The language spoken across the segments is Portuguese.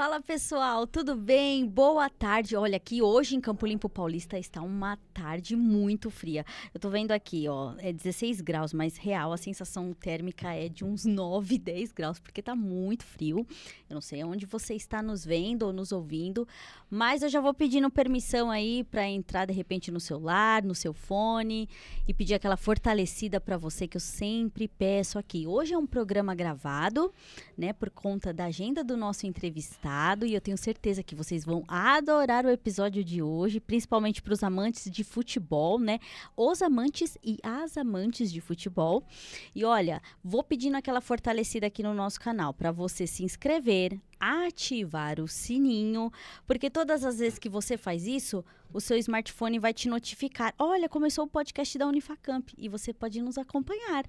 Fala pessoal, tudo bem? Boa tarde. Olha, aqui hoje em Campo Limpo Paulista está uma tarde muito fria. Eu tô vendo aqui, ó, é 16 graus, mas real a sensação térmica é de uns 9, 10 graus, porque tá muito frio. Eu não sei onde você está nos vendo ou nos ouvindo, mas eu já vou pedindo permissão aí para entrar de repente no celular, no seu fone e pedir aquela fortalecida para você que eu sempre peço aqui. Hoje é um programa gravado, né, por conta da agenda do nosso entrevistado, e eu tenho certeza que vocês vão adorar o episódio de hoje, principalmente para os amantes de futebol, né? Os amantes e as amantes de futebol. E olha, vou pedindo aquela fortalecida aqui no nosso canal para você se inscrever, ativar o sininho, porque todas as vezes que você faz isso, o seu smartphone vai te notificar. Olha, começou o podcast da Unifacamp e você pode nos acompanhar.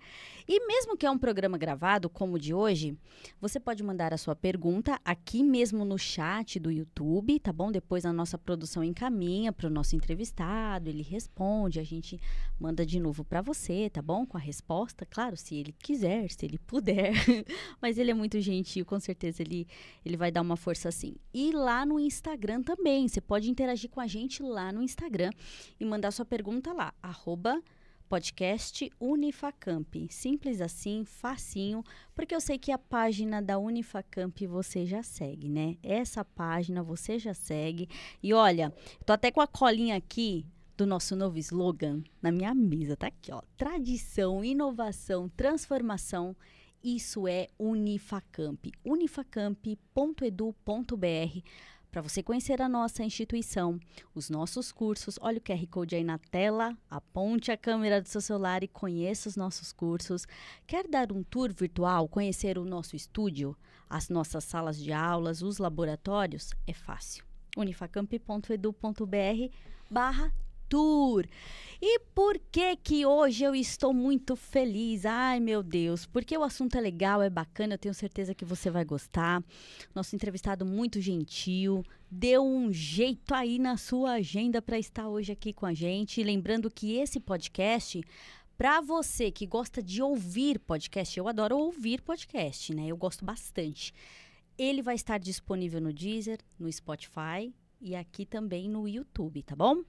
E mesmo que é um programa gravado, como o de hoje, você pode mandar a sua pergunta aqui mesmo no chat do YouTube, tá bom? Depois a nossa produção encaminha para o nosso entrevistado, ele responde, a gente manda de novo para você, tá bom? Com a resposta, claro, se ele quiser, se ele puder. Mas ele é muito gentil, com certeza ele vai dar uma força assim. E lá no Instagram também, você pode interagir com a gente lá no Instagram e mandar sua pergunta lá, @podcast Unifacamp. Simples assim, facinho, porque eu sei que a página da Unifacamp você já segue, né? Essa página você já segue. E olha, tô até com a colinha aqui do nosso novo slogan na minha mesa, tá aqui, ó. Tradição, inovação, transformação. Isso é Unifacamp, unifacamp.edu.br, para você conhecer a nossa instituição, os nossos cursos. Olha o QR Code aí na tela, aponte a câmera do seu celular e conheça os nossos cursos. Quer dar um tour virtual, conhecer o nosso estúdio, as nossas salas de aulas, os laboratórios? É fácil. unifacamp.edu.br/tour. E por que hoje eu estou muito feliz? Ai, meu Deus, porque o assunto é legal, é bacana, eu tenho certeza que você vai gostar. Nosso entrevistado muito gentil, deu um jeito aí na sua agenda para estar hoje aqui com a gente. Lembrando que esse podcast, para você que gosta de ouvir podcast, eu adoro ouvir podcast, né? Eu gosto bastante. Ele vai estar disponível no Deezer, no Spotify e aqui também no YouTube, tá bom?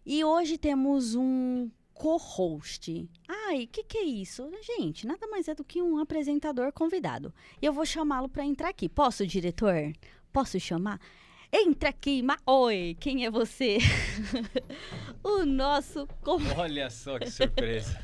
E hoje temos um co-host. Ai, o que é isso? Gente, nada mais é do que um apresentador convidado. E eu vou chamá-lo para entrar aqui. Posso, diretor? Posso chamar? Entra aqui, oi, quem é você? O nosso... Olha só que surpresa.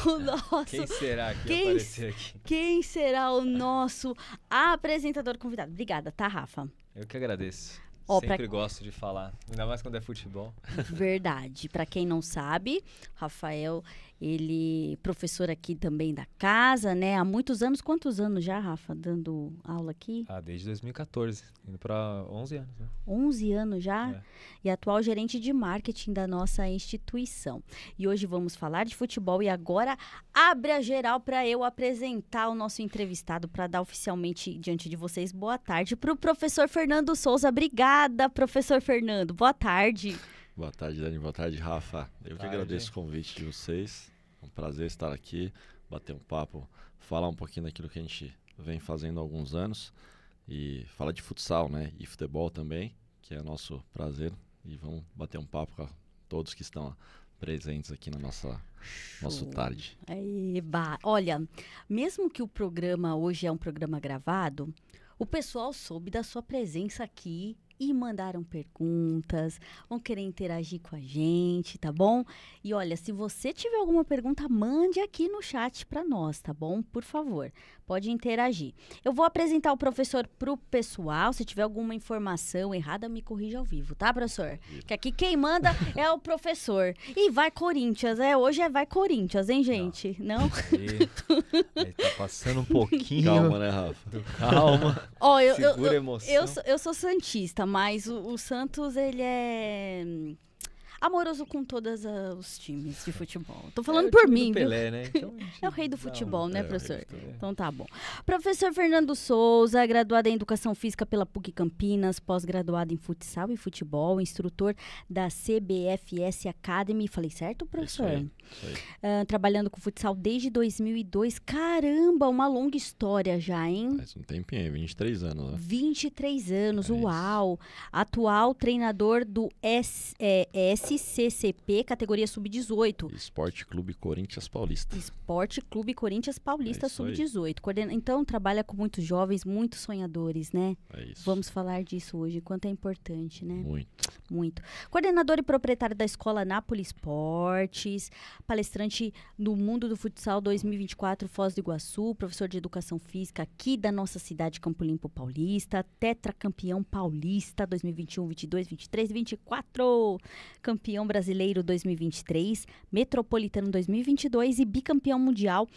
O nosso... Quem será que vai aparecer aqui? Quem será o nosso apresentador convidado? Obrigada, tá, Rafa? Eu que agradeço. Ó, sempre gosto de falar, ainda mais quando é futebol. Verdade. Para quem não sabe, Rafael, ele é professor aqui também da casa, né? Há muitos anos. Quantos anos já, Rafa, dando aula aqui? Desde 2014, indo para 11 anos, né? 11 anos já? É. E atual gerente de marketing da nossa instituição. E hoje vamos falar de futebol e agora abre a geral para eu apresentar o nosso entrevistado, para dar oficialmente diante de vocês boa tarde para o professor Fernando Souza. Obrigada, professor Fernando. Boa tarde. Boa tarde, Dani. Boa tarde, Rafa. Eu que agradeço o convite de vocês. É um prazer estar aqui, bater um papo, falar um pouquinho daquilo que a gente vem fazendo há alguns anos e falar de futsal, né? E futebol também, que é nosso prazer. E vamos bater um papo com todos que estão presentes aqui na nossa tarde. Eba. Olha, mesmo que o programa hoje é um programa gravado, o pessoal soube da sua presença aqui e mandaram perguntas, vão querer interagir com a gente, tá bom? E olha, se você tiver alguma pergunta, mande aqui no chat para nós, tá bom? Por favor, pode interagir. Eu vou apresentar o professor pro pessoal, se tiver alguma informação errada, me corrija ao vivo, tá, professor? Que aqui quem manda é o professor. E vai Corinthians, hoje vai Corinthians, hein, gente? Não? Aí tá passando um pouquinho. Calma, né, Rafa? Calma. Ó, Segura a emoção. Eu sou santista, mas o Santos, ele é... amoroso com todos os times de futebol. Tô falando o por time mim, do viu? Pelé, né? Então, É o rei do futebol, né, é o rei professor? do futebol. Então tá bom. Professor Fernando Souza, graduado em Educação Física pela PUC Campinas, pós-graduado em Futsal e Futebol, instrutor da CBFS Academy. Falei certo, professor? Isso aí. Trabalhando com futsal desde 2002. Caramba, uma longa história já, hein? Faz um tempinho aí, 23 anos, né? 23 anos, É uau! Atual treinador do SCCP, categoria sub-18. Esporte Clube Corinthians Paulista. Esporte Clube Corinthians Paulista É isso aí. sub-18. Então, trabalha com muitos jovens, muitos sonhadores, né? É isso. Vamos falar disso hoje, quanto é importante, né? Muito. Muito. Coordenador e proprietário da Escola Nápoles Esportes, palestrante no Mundo do Futsal 2024 Foz do Iguaçu, professor de Educação Física aqui da nossa cidade, Campo Limpo Paulista, tetracampeão paulista 2021, 22, 23 e 24, campeão brasileiro 2023, metropolitano 2022 e bicampeão mundial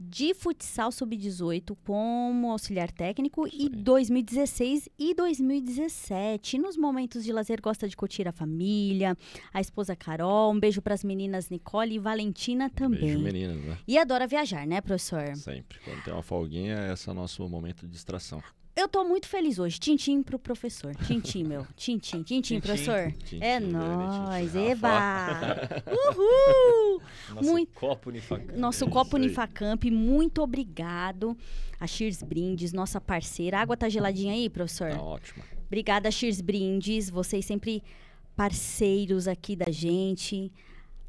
de futsal sub-18 como auxiliar técnico Isso e aí. 2016 e 2017. Nos momentos de lazer gosta de curtir a família, a esposa Carol, um beijo para as meninas Nicole e Valentina também. Beijo, meninas, né? E adora viajar, né, professor? Sempre. Quando tem uma folguinha, esse é o nosso momento de distração. Eu tô muito feliz hoje. Tintim pro professor. Tintim, meu. Tintim, Tintim. professor. Tintim, É Dani, nóis. Tintim. Eba! Uhul! Nosso Muito- copo Unifacam. Nosso isso copo aí. Unifacamp, muito obrigado. A Cheers Brindes, nossa parceira. A água tá geladinha aí, professor? Tá ótimo. Obrigada, Cheers Brindes. Vocês sempre parceiros aqui da gente.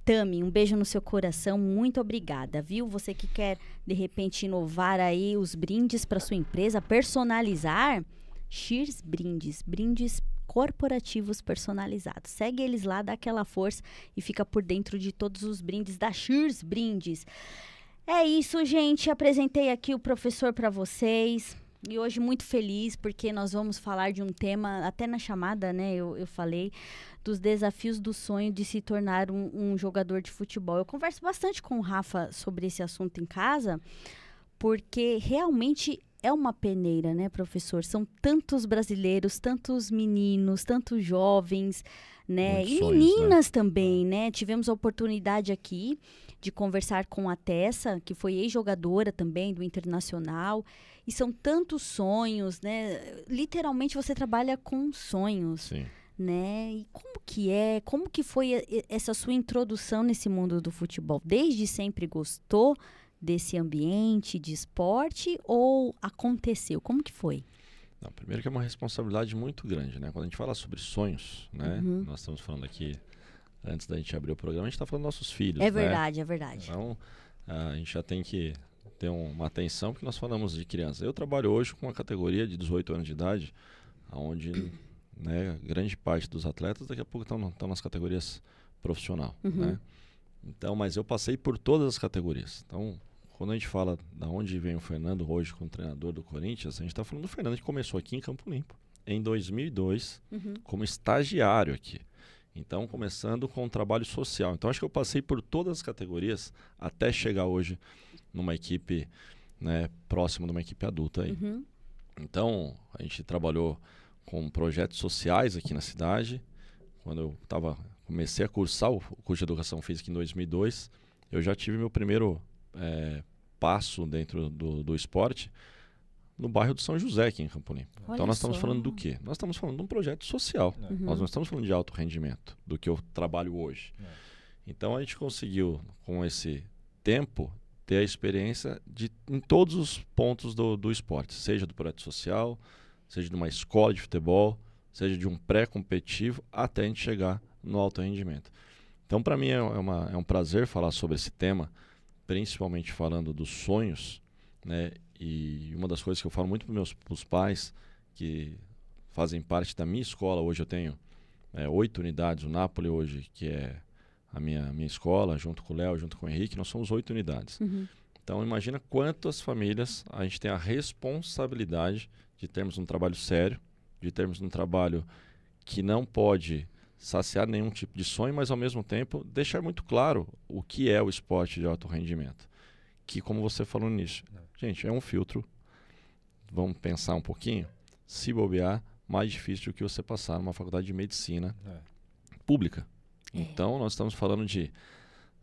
Tami, um beijo no seu coração. Muito obrigada, viu? Você que quer, de repente, inovar aí os brindes para sua empresa, personalizar, Cheers Brindes. Brindes corporativos personalizados. Segue eles lá, dá aquela força e fica por dentro de todos os brindes da Cheers Brindes. É isso, gente. Apresentei aqui o professor para vocês. E hoje muito feliz porque nós vamos falar de um tema, até na chamada, né, eu falei, dos desafios do sonho de se tornar um jogador de futebol. Eu converso bastante com o Rafa sobre esse assunto em casa, porque realmente é uma peneira, né, professor? São tantos brasileiros, tantos meninos, tantos jovens, né? Muitos E sonhos, meninas também, né? Tivemos a oportunidade aqui de conversar com a Tessa, que foi ex-jogadora também do Internacional. E são tantos sonhos, né? Literalmente você trabalha com sonhos, Sim. né? E como que foi essa sua introdução nesse mundo do futebol? Desde sempre gostou desse ambiente de esporte ou aconteceu? Como que foi? Não, primeiro que é uma responsabilidade muito grande, né? Quando a gente fala sobre sonhos, né? Uhum. Nós estamos falando aqui, antes da gente abrir o programa, a gente está falando dos nossos filhos, É né? verdade, é verdade. Então, a gente já tem que ter uma atenção, porque nós falamos de criança. Eu trabalho hoje com uma categoria de 18 anos de idade, onde, né, grande parte dos atletas daqui a pouco estão nas categorias profissional, Uhum. né? Então, mas eu passei por todas as categorias. Então, quando a gente fala da onde vem o Fernando hoje como treinador do Corinthians, a gente está falando do Fernando que começou aqui em Campo Limpo, em 2002, Uhum. como estagiário aqui. Então, começando com um trabalho social. Então, acho que eu passei por todas as categorias até chegar hoje numa equipe, né, próxima de uma equipe adulta aí. Uhum. Então, a gente trabalhou com projetos sociais aqui na cidade. Quando eu comecei a cursar o curso de Educação Física em 2002, eu já tive meu primeiro passo dentro do esporte no bairro do São José, aqui em Campo Limpo. Olha Então, nós estamos só. falando do quê? Nós estamos falando de um projeto social. É. Uhum. Nós não estamos falando de alto rendimento, do que eu trabalho hoje. É. Então, a gente conseguiu, com esse tempo, ter a experiência em todos os pontos do esporte, seja do projeto social, seja de uma escola de futebol, seja de um pré-competitivo, até a gente chegar no alto rendimento. Então, para mim, é um prazer falar sobre esse tema, principalmente falando dos sonhos, né? E uma das coisas que eu falo muito para os pais, que fazem parte da minha escola, hoje eu tenho 8 unidades, o Napoli hoje, que é a minha escola, junto com o Léo, junto com o Henrique, nós somos 8 unidades. Uhum. Então, imagina quantas famílias a gente tem a responsabilidade de termos um trabalho sério, de termos um trabalho que não pode saciar nenhum tipo de sonho, mas, ao mesmo tempo, deixar muito claro o que é o esporte de alto rendimento. Que, como você falou no início, gente, é um filtro. Vamos pensar um pouquinho. Se bobear, mais difícil do que você passar numa faculdade de medicina É. pública. Então, nós estamos falando de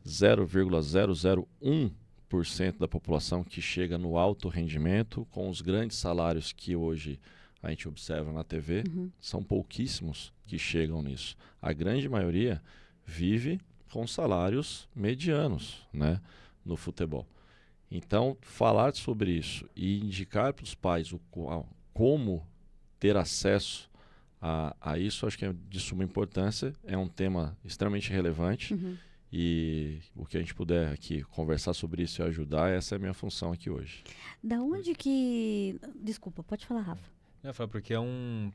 0,001% da população que chega no alto rendimento, com os grandes salários que hoje a gente observa na TV, são pouquíssimos que chegam nisso. A grande maioria vive com salários medianos, né, no futebol. Então, falar sobre isso e indicar para os pais como ter acesso a isso, acho que é de suma importância, é um tema extremamente relevante. E o que a gente puder aqui conversar sobre isso e ajudar, essa é a minha função aqui hoje. Da onde que... Desculpa, pode falar, Rafa. Não, porque é um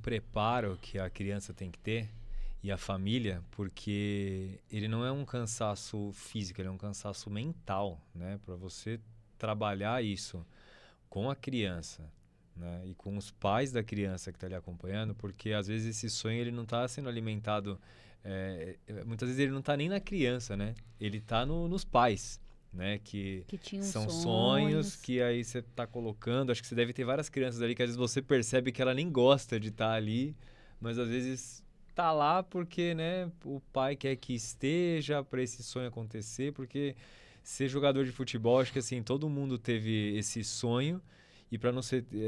preparo que a criança tem que ter e a família, porque ele não é um cansaço físico, ele é um cansaço mental, né? Para você trabalhar isso com a criança, né? E com os pais da criança que está ali acompanhando, porque às vezes esse sonho ele não está sendo alimentado, muitas vezes ele não está nem na criança, né? Ele está nos pais, né? Que são sonhos que aí você está colocando. Acho que você deve ter várias crianças ali que às vezes você percebe que ela nem gosta de estar ali, mas às vezes tá lá porque, né, o pai quer que esteja para esse sonho acontecer, porque ser jogador de futebol, acho que assim, todo mundo teve esse sonho, e para não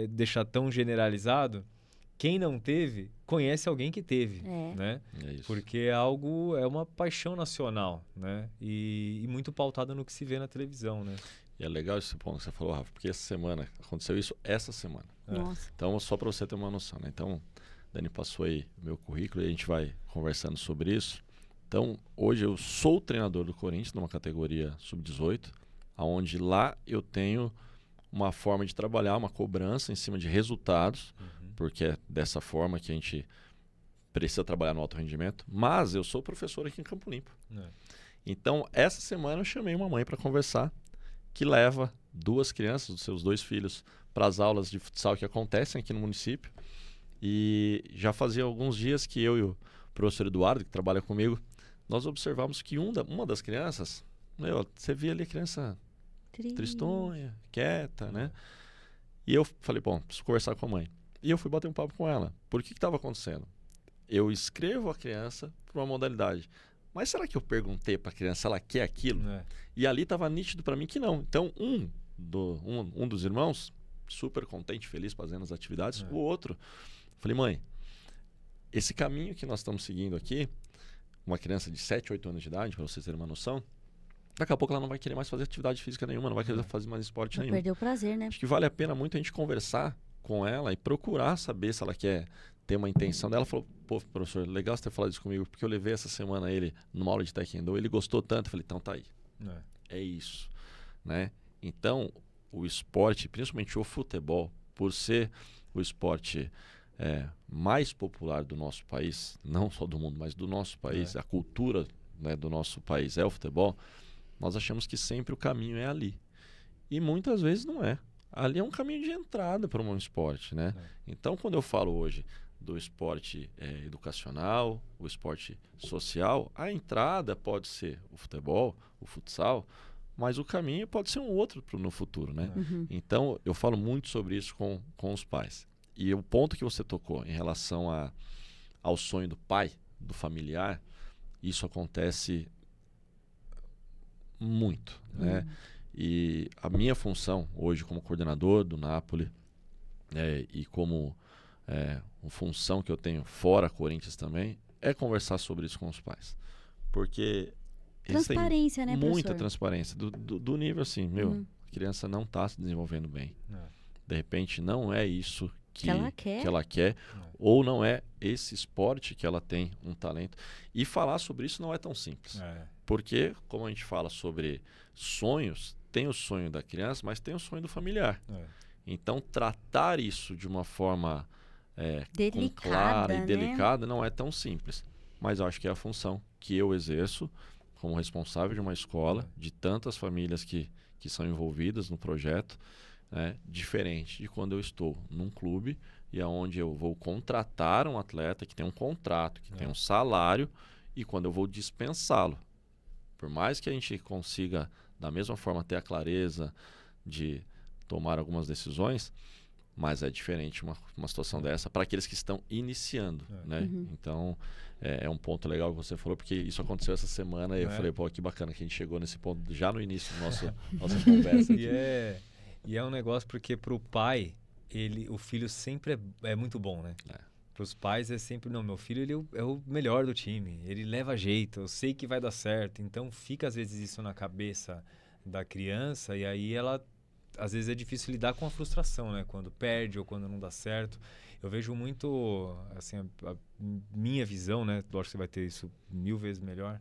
deixar tão generalizado, quem não teve, conhece alguém que teve, né? É isso. Porque é uma paixão nacional, né? E muito pautada no que se vê na televisão, né? E é legal esse ponto que você falou, Rafa, porque essa semana, aconteceu isso essa semana. Nossa. Então, só para você ter uma noção, né? Então, Dani passou aí o meu currículo e a gente vai conversando sobre isso. Então, hoje eu sou treinador do Corinthians numa categoria sub-18, onde lá eu tenho uma forma de trabalhar, uma cobrança em cima de resultados, porque é dessa forma que a gente precisa trabalhar no alto rendimento, mas eu sou professor aqui em Campo Limpo. Então, essa semana eu chamei uma mãe para conversar, que leva 2 crianças, os seus 2 filhos, para as aulas de futsal que acontecem aqui no município. E já fazia alguns dias que eu e o professor Eduardo, que trabalha comigo, nós observamos que uma das crianças, você via ali a criança tristonha, quieta, né? E eu falei, bom, preciso conversar com a mãe. E eu fui bater um papo com ela. Por que estava acontecendo? Eu escrevo a criança para uma modalidade. Mas será que eu perguntei para a criança se ela quer aquilo? E ali estava nítido para mim que não. Então, um dos irmãos, super contente, feliz, fazendo as atividades. O outro, falei, mãe, esse caminho que nós estamos seguindo aqui, uma criança de 7, 8 anos de idade, para vocês terem uma noção, daqui a pouco ela não vai querer mais fazer atividade física nenhuma, não vai querer fazer mais esporte nenhum. Perdeu o prazer, né? Acho que vale a pena muito a gente conversar com ela e procurar saber se ela quer ter uma intenção dela. Ela falou, pô, professor, legal você ter falado isso comigo, porque eu levei essa semana ele numa aula de taekwondo, ele gostou tanto. Eu falei, então tá aí. É isso, né? Então, o esporte, principalmente o futebol, por ser o esporte mais popular do nosso país, não só do mundo, mas do nosso país, a cultura, né, do nosso país é o futebol, nós achamos que sempre o caminho é ali. E muitas vezes não é. Ali é um caminho de entrada para um esporte, né? Então, quando eu falo hoje do esporte educacional, o esporte social, a entrada pode ser o futebol, o futsal, mas o caminho pode ser um outro no futuro, né? Então, eu falo muito sobre isso com os pais. E o ponto que você tocou em relação ao sonho do pai, do familiar, isso acontece muito, né? E a minha função hoje como coordenador do Napoli e como uma função que eu tenho fora Corinthians também é conversar sobre isso com os pais. Porque transparência, né, muita professor? Transparência. Do nível assim, a criança não está se desenvolvendo bem. De repente não é isso que ela quer ou não é esse esporte que ela tem um talento. E falar sobre isso não é tão simples. Porque, como a gente fala sobre sonhos, tem o sonho da criança, mas tem o sonho do familiar. Então, tratar isso de uma forma clara e delicada não é tão simples. Mas eu acho que é a função que eu exerço como responsável de uma escola, de tantas famílias que são envolvidas no projeto, diferente de quando eu estou num clube e aonde eu vou contratar um atleta que tem um contrato, que tem um salário, e quando eu vou dispensá-lo. Por mais que a gente consiga, da mesma forma, ter a clareza de tomar algumas decisões, Mas é diferente uma situação dessa para aqueles que estão iniciando, né? Então, é um ponto legal que você falou, porque isso aconteceu essa semana e eu falei, pô, que bacana que a gente chegou nesse ponto já no início da nossa conversa aqui. E é um negócio porque pro pai, o filho sempre é muito bom, né? Pros pais é sempre, não, meu filho ele é o melhor do time, ele leva jeito, eu sei que vai dar certo. Então fica às vezes isso na cabeça da criança e aí ela... Às vezes é difícil lidar com a frustração, né? Quando perde ou quando não dá certo. Eu vejo muito, assim, a minha visão, né? Lógico que você vai ter isso 1000 vezes melhor.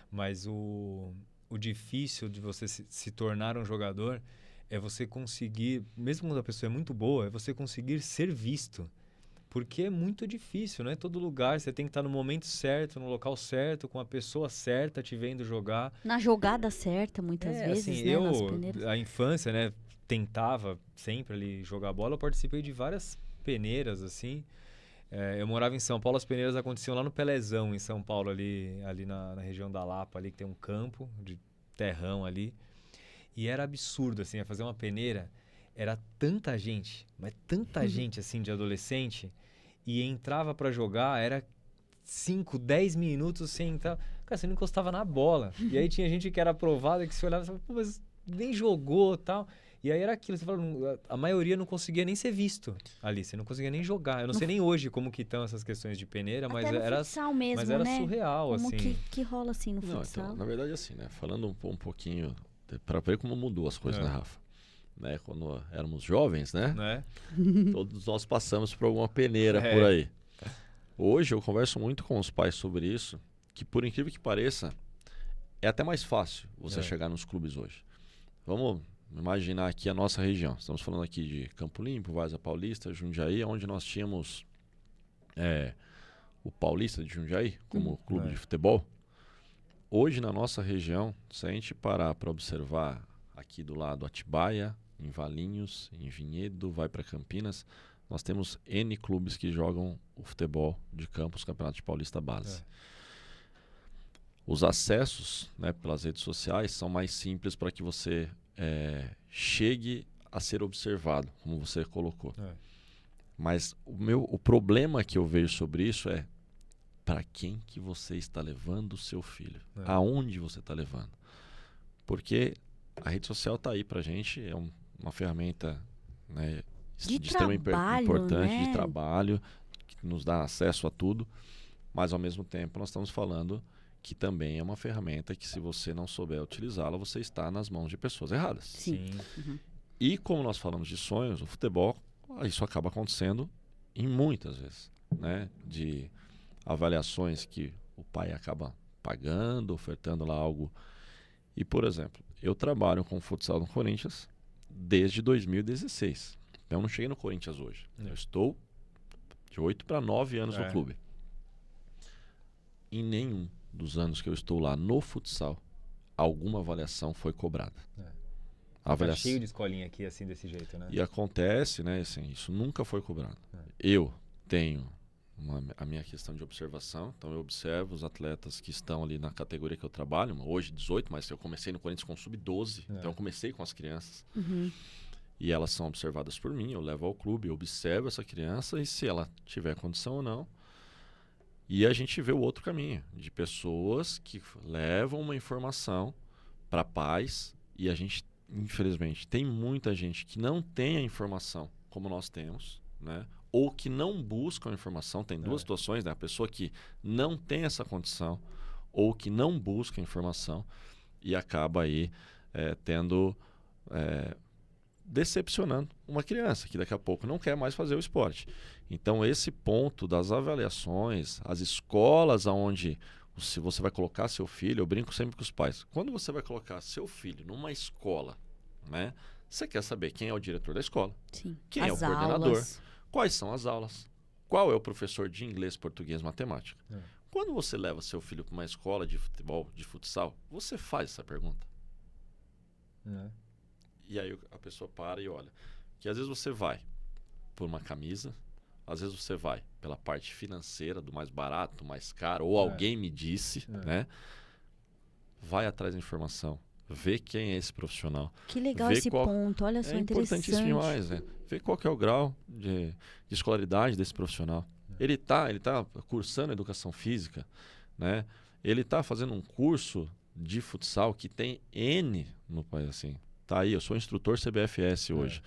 Mas o difícil de você se tornar um jogador é você conseguir, mesmo quando a pessoa é muito boa, é você conseguir ser visto. Porque é muito difícil, né? Todo lugar você tem que estar no momento certo, no local certo, com a pessoa certa te vendo jogar. Na jogada certa, muitas vezes, assim, né? Nas peneiras. A infância, né? Tentava sempre ali jogar bola, eu participei de várias peneiras, assim. Eu morava em São Paulo, as peneiras aconteciam lá no Pelezão, em São Paulo, ali na região da Lapa, ali que tem um campo de terrão ali. E era absurdo, assim, fazer uma peneira, era tanta gente, mas tanta gente, assim, de adolescente, e entrava pra jogar, era 5, 10 minutos sem entrar. Cara, você não encostava na bola. E aí tinha gente que era aprovada, que se olhava e falava, pô, mas nem jogou e tal. E aí era aquilo, você fala, a maioria não conseguia nem ser visto ali, você não conseguia nem jogar. Eu não sei nem hoje como que estão essas questões de peneira, mas era mesmo, mas era né? surreal, como assim. que rola assim no futsal? Então, na verdade, assim, né? Falando um pouquinho, para ver como mudou as coisas, né, Rafa? Né? Quando éramos jovens, né? Todos nós passamos por alguma peneira por aí. Hoje eu converso muito com os pais sobre isso, que por incrível que pareça, é até mais fácil você chegar nos clubes hoje. Vamos imaginar aqui a nossa região. Estamos falando aqui de Campo Limpo, Várzea Paulista, Jundiaí, onde nós tínhamos o Paulista de Jundiaí como clube de futebol. Hoje na nossa região, se a gente parar para observar aqui do lado Atibaia, em Valinhos, em Vinhedo, vai para Campinas, nós temos N clubes que jogam o futebol de campo, os campeonatos de Paulista base. Os acessos, né, pelas redes sociais são mais simples para que você chegue a ser observado, como você colocou. Mas o problema que eu vejo sobre isso é para quem que você está levando o seu filho? Aonde você está levando? Porque a rede social está aí para a gente, é uma ferramenta, né, de extrema importância, né? de trabalho, que nos dá acesso a tudo, mas ao mesmo tempo nós estamos falando que também é uma ferramenta que, se você não souber utilizá-la, você está nas mãos de pessoas erradas. Sim. E como nós falamos de sonhos, o futebol, isso acaba acontecendo em muitas vezes, né? De avaliações que o pai acaba pagando, ofertando lá algo. E, por exemplo, eu trabalho com futsal no Corinthians desde 2016. Eu não cheguei no Corinthians hoje. Eu estou de 8 para 9 anos no clube. Em nenhum dos anos que eu estou lá no futsal, alguma avaliação foi cobrada. Tá cheio de escolinha aqui assim, desse jeito, né? E acontece, né? Assim, isso nunca foi cobrado. Eu tenho a minha questão de observação, então eu observo os atletas que estão ali na categoria que eu trabalho, hoje 18, mas eu comecei no Corinthians com sub-12, então eu comecei com as crianças. E elas são observadas por mim, eu levo ao clube, eu observo essa criança e se ela tiver condição ou não. E a gente vê o outro caminho, de pessoas que levam uma informação para pais e a gente, infelizmente, tem muita gente que não tem a informação como nós temos, né? Ou que não buscam a informação. Tem duas situações, né? A pessoa que não tem essa condição ou que não busca a informação e acaba aí decepcionando uma criança que daqui a pouco não quer mais fazer o esporte. Então esse ponto das avaliações, as escolas onde se você vai colocar seu filho, eu brinco sempre com os pais, quando você vai colocar seu filho numa escola, né, você quer saber quem é o diretor da escola, quem é o coordenador, quais são as aulas, qual é o professor de inglês, português, matemática. Quando você leva seu filho para uma escola de futebol, de futsal, você faz essa pergunta. E aí a pessoa para e olha. Que às vezes você vai por uma camisa, às vezes você vai pela parte financeira, do mais barato, do mais caro, ou alguém me disse, né? Vai atrás da informação. Vê quem é esse profissional. Que legal Vê esse ponto, olha só, é interessante. importantíssimo demais, né? Ver qual que é o grau de escolaridade desse profissional. Ele tá cursando educação física, né? Ele tá fazendo um curso de futsal que tem N no país, assim. Tá aí, eu sou instrutor CBFS hoje.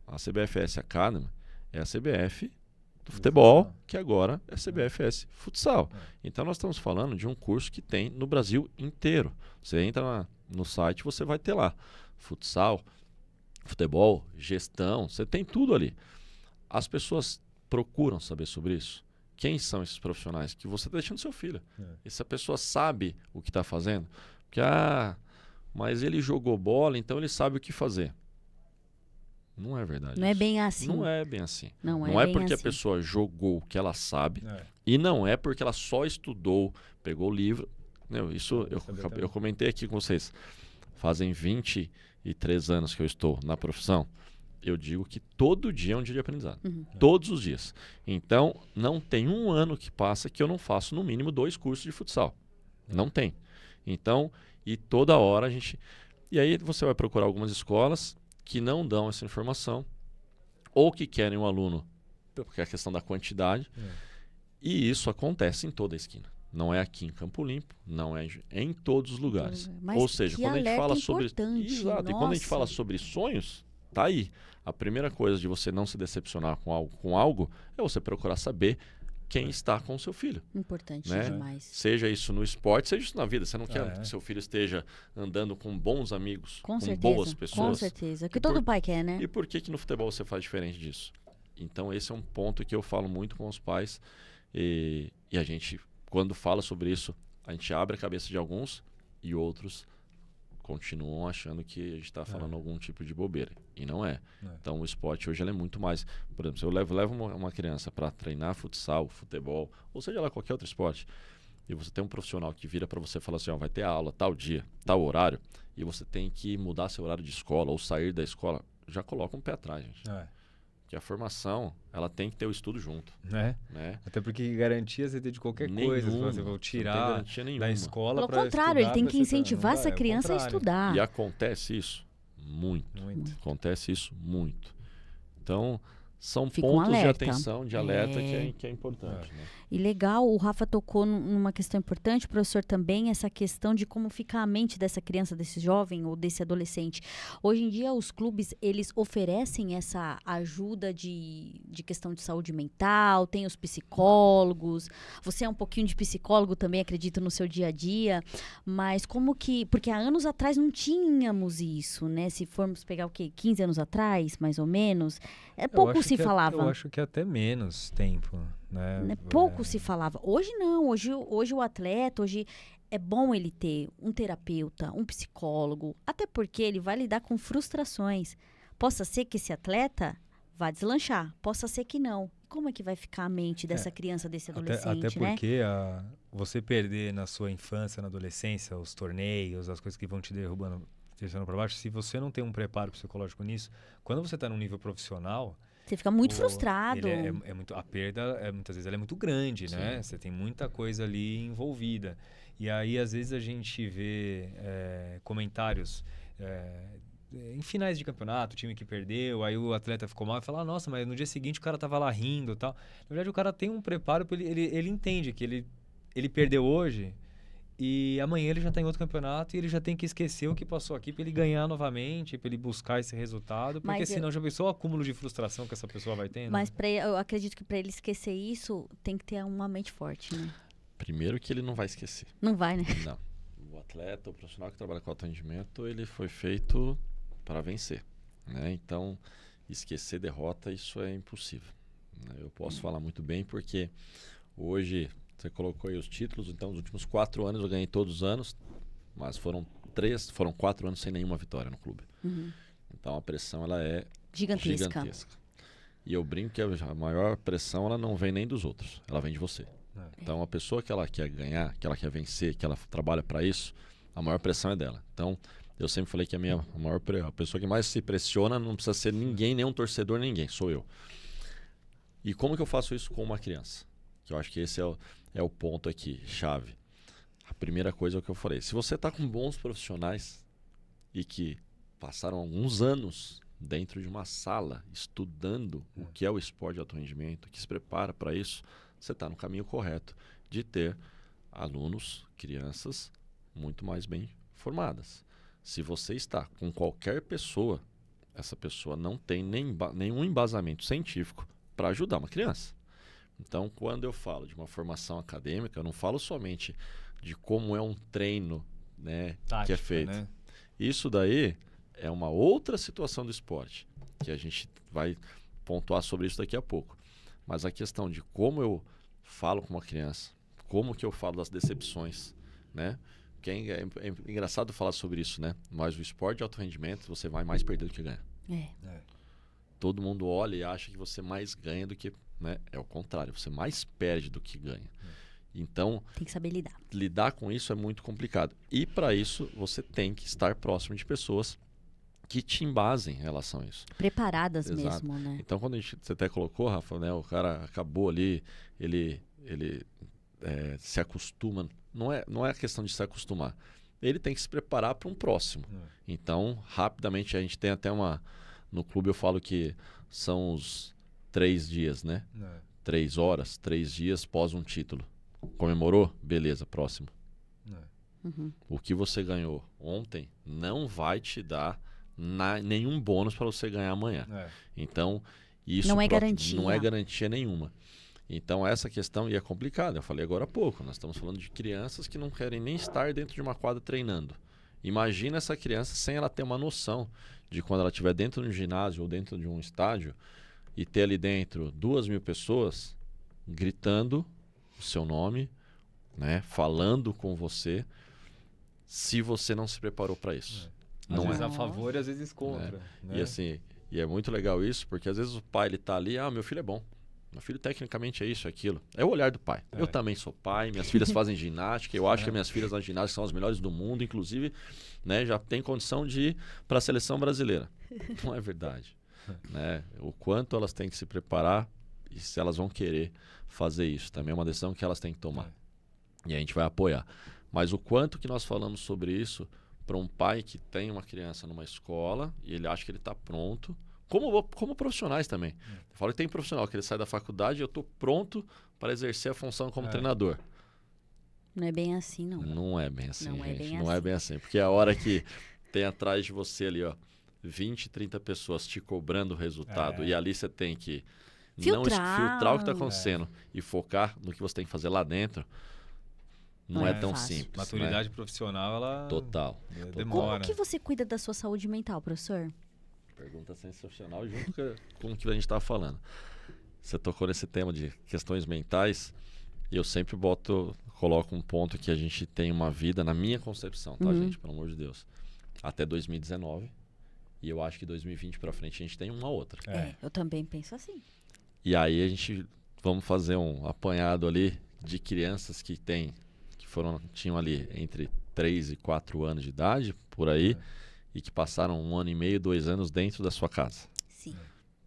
A CBFS Academy é a CBF do futebol, que agora é a CBFS Futsal. Então nós estamos falando de um curso que tem no Brasil inteiro. Você entra no site, você vai ter lá futsal, futebol, gestão, você tem tudo ali. As pessoas procuram saber sobre isso. Quem são esses profissionais que você está deixando seu filho? Essa pessoa sabe o que está fazendo? Porque, mas ele jogou bola, então ele sabe o que fazer. Não é verdade. Não é bem assim. Não é bem assim. Não é bem porque assim. a pessoa jogou o que ela sabe e não é porque ela só estudou, pegou o livro. Isso eu comentei aqui com vocês. Fazem 23 anos que eu estou na profissão. Eu digo que todo dia é um dia de aprendizado. Todos os dias. Então, não tem um ano que passa que eu não faço no mínimo 2 cursos de futsal. Não tem. Então, e toda hora a gente... E aí você vai procurar algumas escolas que não dão essa informação ou que querem um aluno, porque é a questão da quantidade. E isso acontece em toda a esquina. Não é aqui em Campo Limpo, não é em todos os lugares. Mas ou seja, quando a gente fala sobre... Exato. E quando a gente fala sobre sonhos, tá aí. A primeira coisa de você não se decepcionar com algo é você procurar saber quem está com o seu filho. Importante demais. Seja isso no esporte, seja isso na vida. Você não quer que seu filho esteja andando com bons amigos, com boas pessoas. Com certeza. Que todo pai quer, né? E por que no futebol você faz diferente disso? Então esse é um ponto que eu falo muito com os pais e a gente, quando fala sobre isso, a gente abre a cabeça de alguns e outros continuam achando que a gente está falando algum tipo de bobeira. E não é. Então o esporte hoje ele é muito mais... Por exemplo, se eu levo uma criança para treinar futsal, futebol, ou seja lá qualquer outro esporte, e você tem um profissional que vira para você e fala assim, vai ter aula tal dia, tal horário, e você tem que mudar seu horário de escola ou sair da escola, já coloca um pé atrás, gente. Porque a formação, ela tem que ter o estudo junto. Né? Até porque garantia você ter de qualquer coisa. Você vai tirar da escola para Pelo contrário, ele tem que incentivar essa criança a estudar. E acontece isso muito. Acontece isso muito. Então, são pontos de atenção, de alerta que é importante. Né? E legal, o Rafa tocou numa questão importante, o professor também, essa questão de como fica a mente dessa criança, desse jovem ou desse adolescente. Hoje em dia, os clubes, eles oferecem essa ajuda de questão de saúde mental, tem os psicólogos, você é um pouquinho de psicólogo também, acredito, no seu dia a dia, mas como que... Porque há anos atrás não tínhamos isso, né? Se formos pegar o quê? 15 anos atrás, mais ou menos, pouco se falava. Eu acho que até menos tempo, né? Pouco se falava. Hoje não, hoje o atleta, hoje é bom ele ter um terapeuta, um psicólogo, até porque ele vai lidar com frustrações. Possa ser que esse atleta vá deslanchar, possa ser que não. Como é que vai ficar a mente dessa criança, desse adolescente, até porque você perder na sua infância, na adolescência, os torneios, as coisas que vão te derrubando, deixando para baixo, se você não tem um preparo psicológico nisso, quando você está num nível profissional, você fica muito frustrado. A perda, muitas vezes, ela é muito grande, né? Você tem muita coisa ali envolvida. E aí, às vezes, a gente vê comentários em finais de campeonato, o time que perdeu, aí o atleta ficou mal e fala, nossa, mas no dia seguinte o cara tava lá rindo e tal. Na verdade, o cara tem um preparo, ele entende que ele perdeu hoje e amanhã ele já tá em outro campeonato e ele já tem que esquecer o que passou aqui para ele ganhar novamente, para ele buscar esse resultado, porque senão já pensou o acúmulo de frustração que essa pessoa vai tendo? Mas eu acredito que para ele esquecer isso, tem que ter uma mente forte, né? Primeiro que ele não vai esquecer. Não vai, né? Não. O atleta, o profissional que trabalha com atendimento, ele foi feito para vencer, né? Então, esquecer derrota, isso é impossível. Eu posso falar muito bem porque hoje... Você colocou aí os títulos, então, nos últimos 4 anos eu ganhei todos os anos, mas foram 4 anos sem nenhuma vitória no clube. Então a pressão ela é gigantesca. E eu brinco que a maior pressão ela não vem nem dos outros, ela vem de você. Então a pessoa que ela quer ganhar, que ela quer vencer, que ela trabalha para isso, a maior pressão é dela. Então eu sempre falei que a pessoa que mais se pressiona não precisa ser ninguém, nenhum torcedor, ninguém, sou eu. E como que eu faço isso com uma criança? Que eu acho que esse é o ponto aqui, chave. primeira coisa é o que eu falei. Se você está com bons profissionais e que passaram alguns anos dentro de uma sala estudando o que é o esporte de alto rendimento, que se prepara para isso, você está no caminho correto de ter alunos, crianças muito mais bem formadas. Se você está com qualquer pessoa, essa pessoa não tem nenhum embasamento científico para ajudar uma criança. Então, quando eu falo de uma formação acadêmica, eu não falo somente de como é um treino, né, tática, que é feito. Né? Isso daí é uma outra situação do esporte, que a gente vai pontuar sobre isso daqui a pouco. Mas a questão de como eu falo com uma criança, como que eu falo das decepções, né? Porque é engraçado falar sobre isso, né? Mas o esporte de alto rendimento, você vai mais perder do que ganhar. Todo mundo olha e acha que você mais ganha do que... Né? É o contrário, você mais perde do que ganha. Então, tem que saber lidar. Lidar com isso é muito complicado. E para isso, você tem que estar próximo de pessoas que te embasem em relação a isso. Preparadas mesmo, né? Então, quando você até colocou, Rafa, né, o cara acabou ali, ele se acostuma. Não é a questão de se acostumar. Ele tem que se preparar para um próximo. Então, rapidamente, a gente tem até no clube eu falo que são os 3 dias, né? 3 horas, 3 dias pós um título. Comemorou? Beleza, próximo. O que você ganhou ontem não vai te dar nenhum bônus para você ganhar amanhã. Então, isso não é garantia. Não é garantia nenhuma. Então, essa questão, e é complicada, eu falei agora há pouco, nós estamos falando de crianças que não querem nem estar dentro de uma quadra treinando. Imagina essa criança sem ela ter uma noção de quando ela estiver dentro de um ginásio ou dentro de um estádio, e ter ali dentro 2.000 pessoas gritando o seu nome, né, falando com você, se você não se preparou para isso. Às vezes a favor e às vezes contra. Né? E assim, é muito legal isso, porque às vezes o pai ele tá ali, meu filho é bom. Meu filho tecnicamente é isso, é aquilo. É o olhar do pai. Eu também sou pai, minhas filhas fazem ginástica, eu acho que as minhas filhas na ginástica são as melhores do mundo, inclusive, né, já tem condição de ir para a seleção brasileira. Não é verdade. Né? O quanto elas têm que se preparar e se elas vão querer fazer isso. Também é uma decisão que elas têm que tomar. E a gente vai apoiar. Mas o quanto que nós falamos sobre isso para um pai que tem uma criança numa escola e ele acha que ele está pronto, como profissionais também. Eu falo que tem profissional que ele sai da faculdade e eu estou pronto para exercer a função como treinador. Não é bem assim, não. Não é bem assim, não gente. É bem não assim. É bem assim. Porque a hora que tem atrás de você ali, 20, 30 pessoas te cobrando o resultado e ali você tem que filtrar o que está acontecendo e focar no que você tem que fazer lá dentro, não é tão fácil. simples. Maturidade profissional, ela Total. demora. Como que você cuida da sua saúde mental, professor? Pergunta sensacional junto com o que a gente estava falando. Você tocou nesse tema de questões mentais e eu sempre coloco um ponto que a gente tem uma vida, na minha concepção, tá, gente? Pelo amor de Deus. Até 2019. E eu acho que 2020 para frente a gente tem uma outra. Eu também penso assim. E aí vamos fazer um apanhado ali de crianças que tinham ali entre 3 e 4 anos de idade, por aí, e que passaram 1 ano e meio, 2 anos dentro da sua casa. Sim.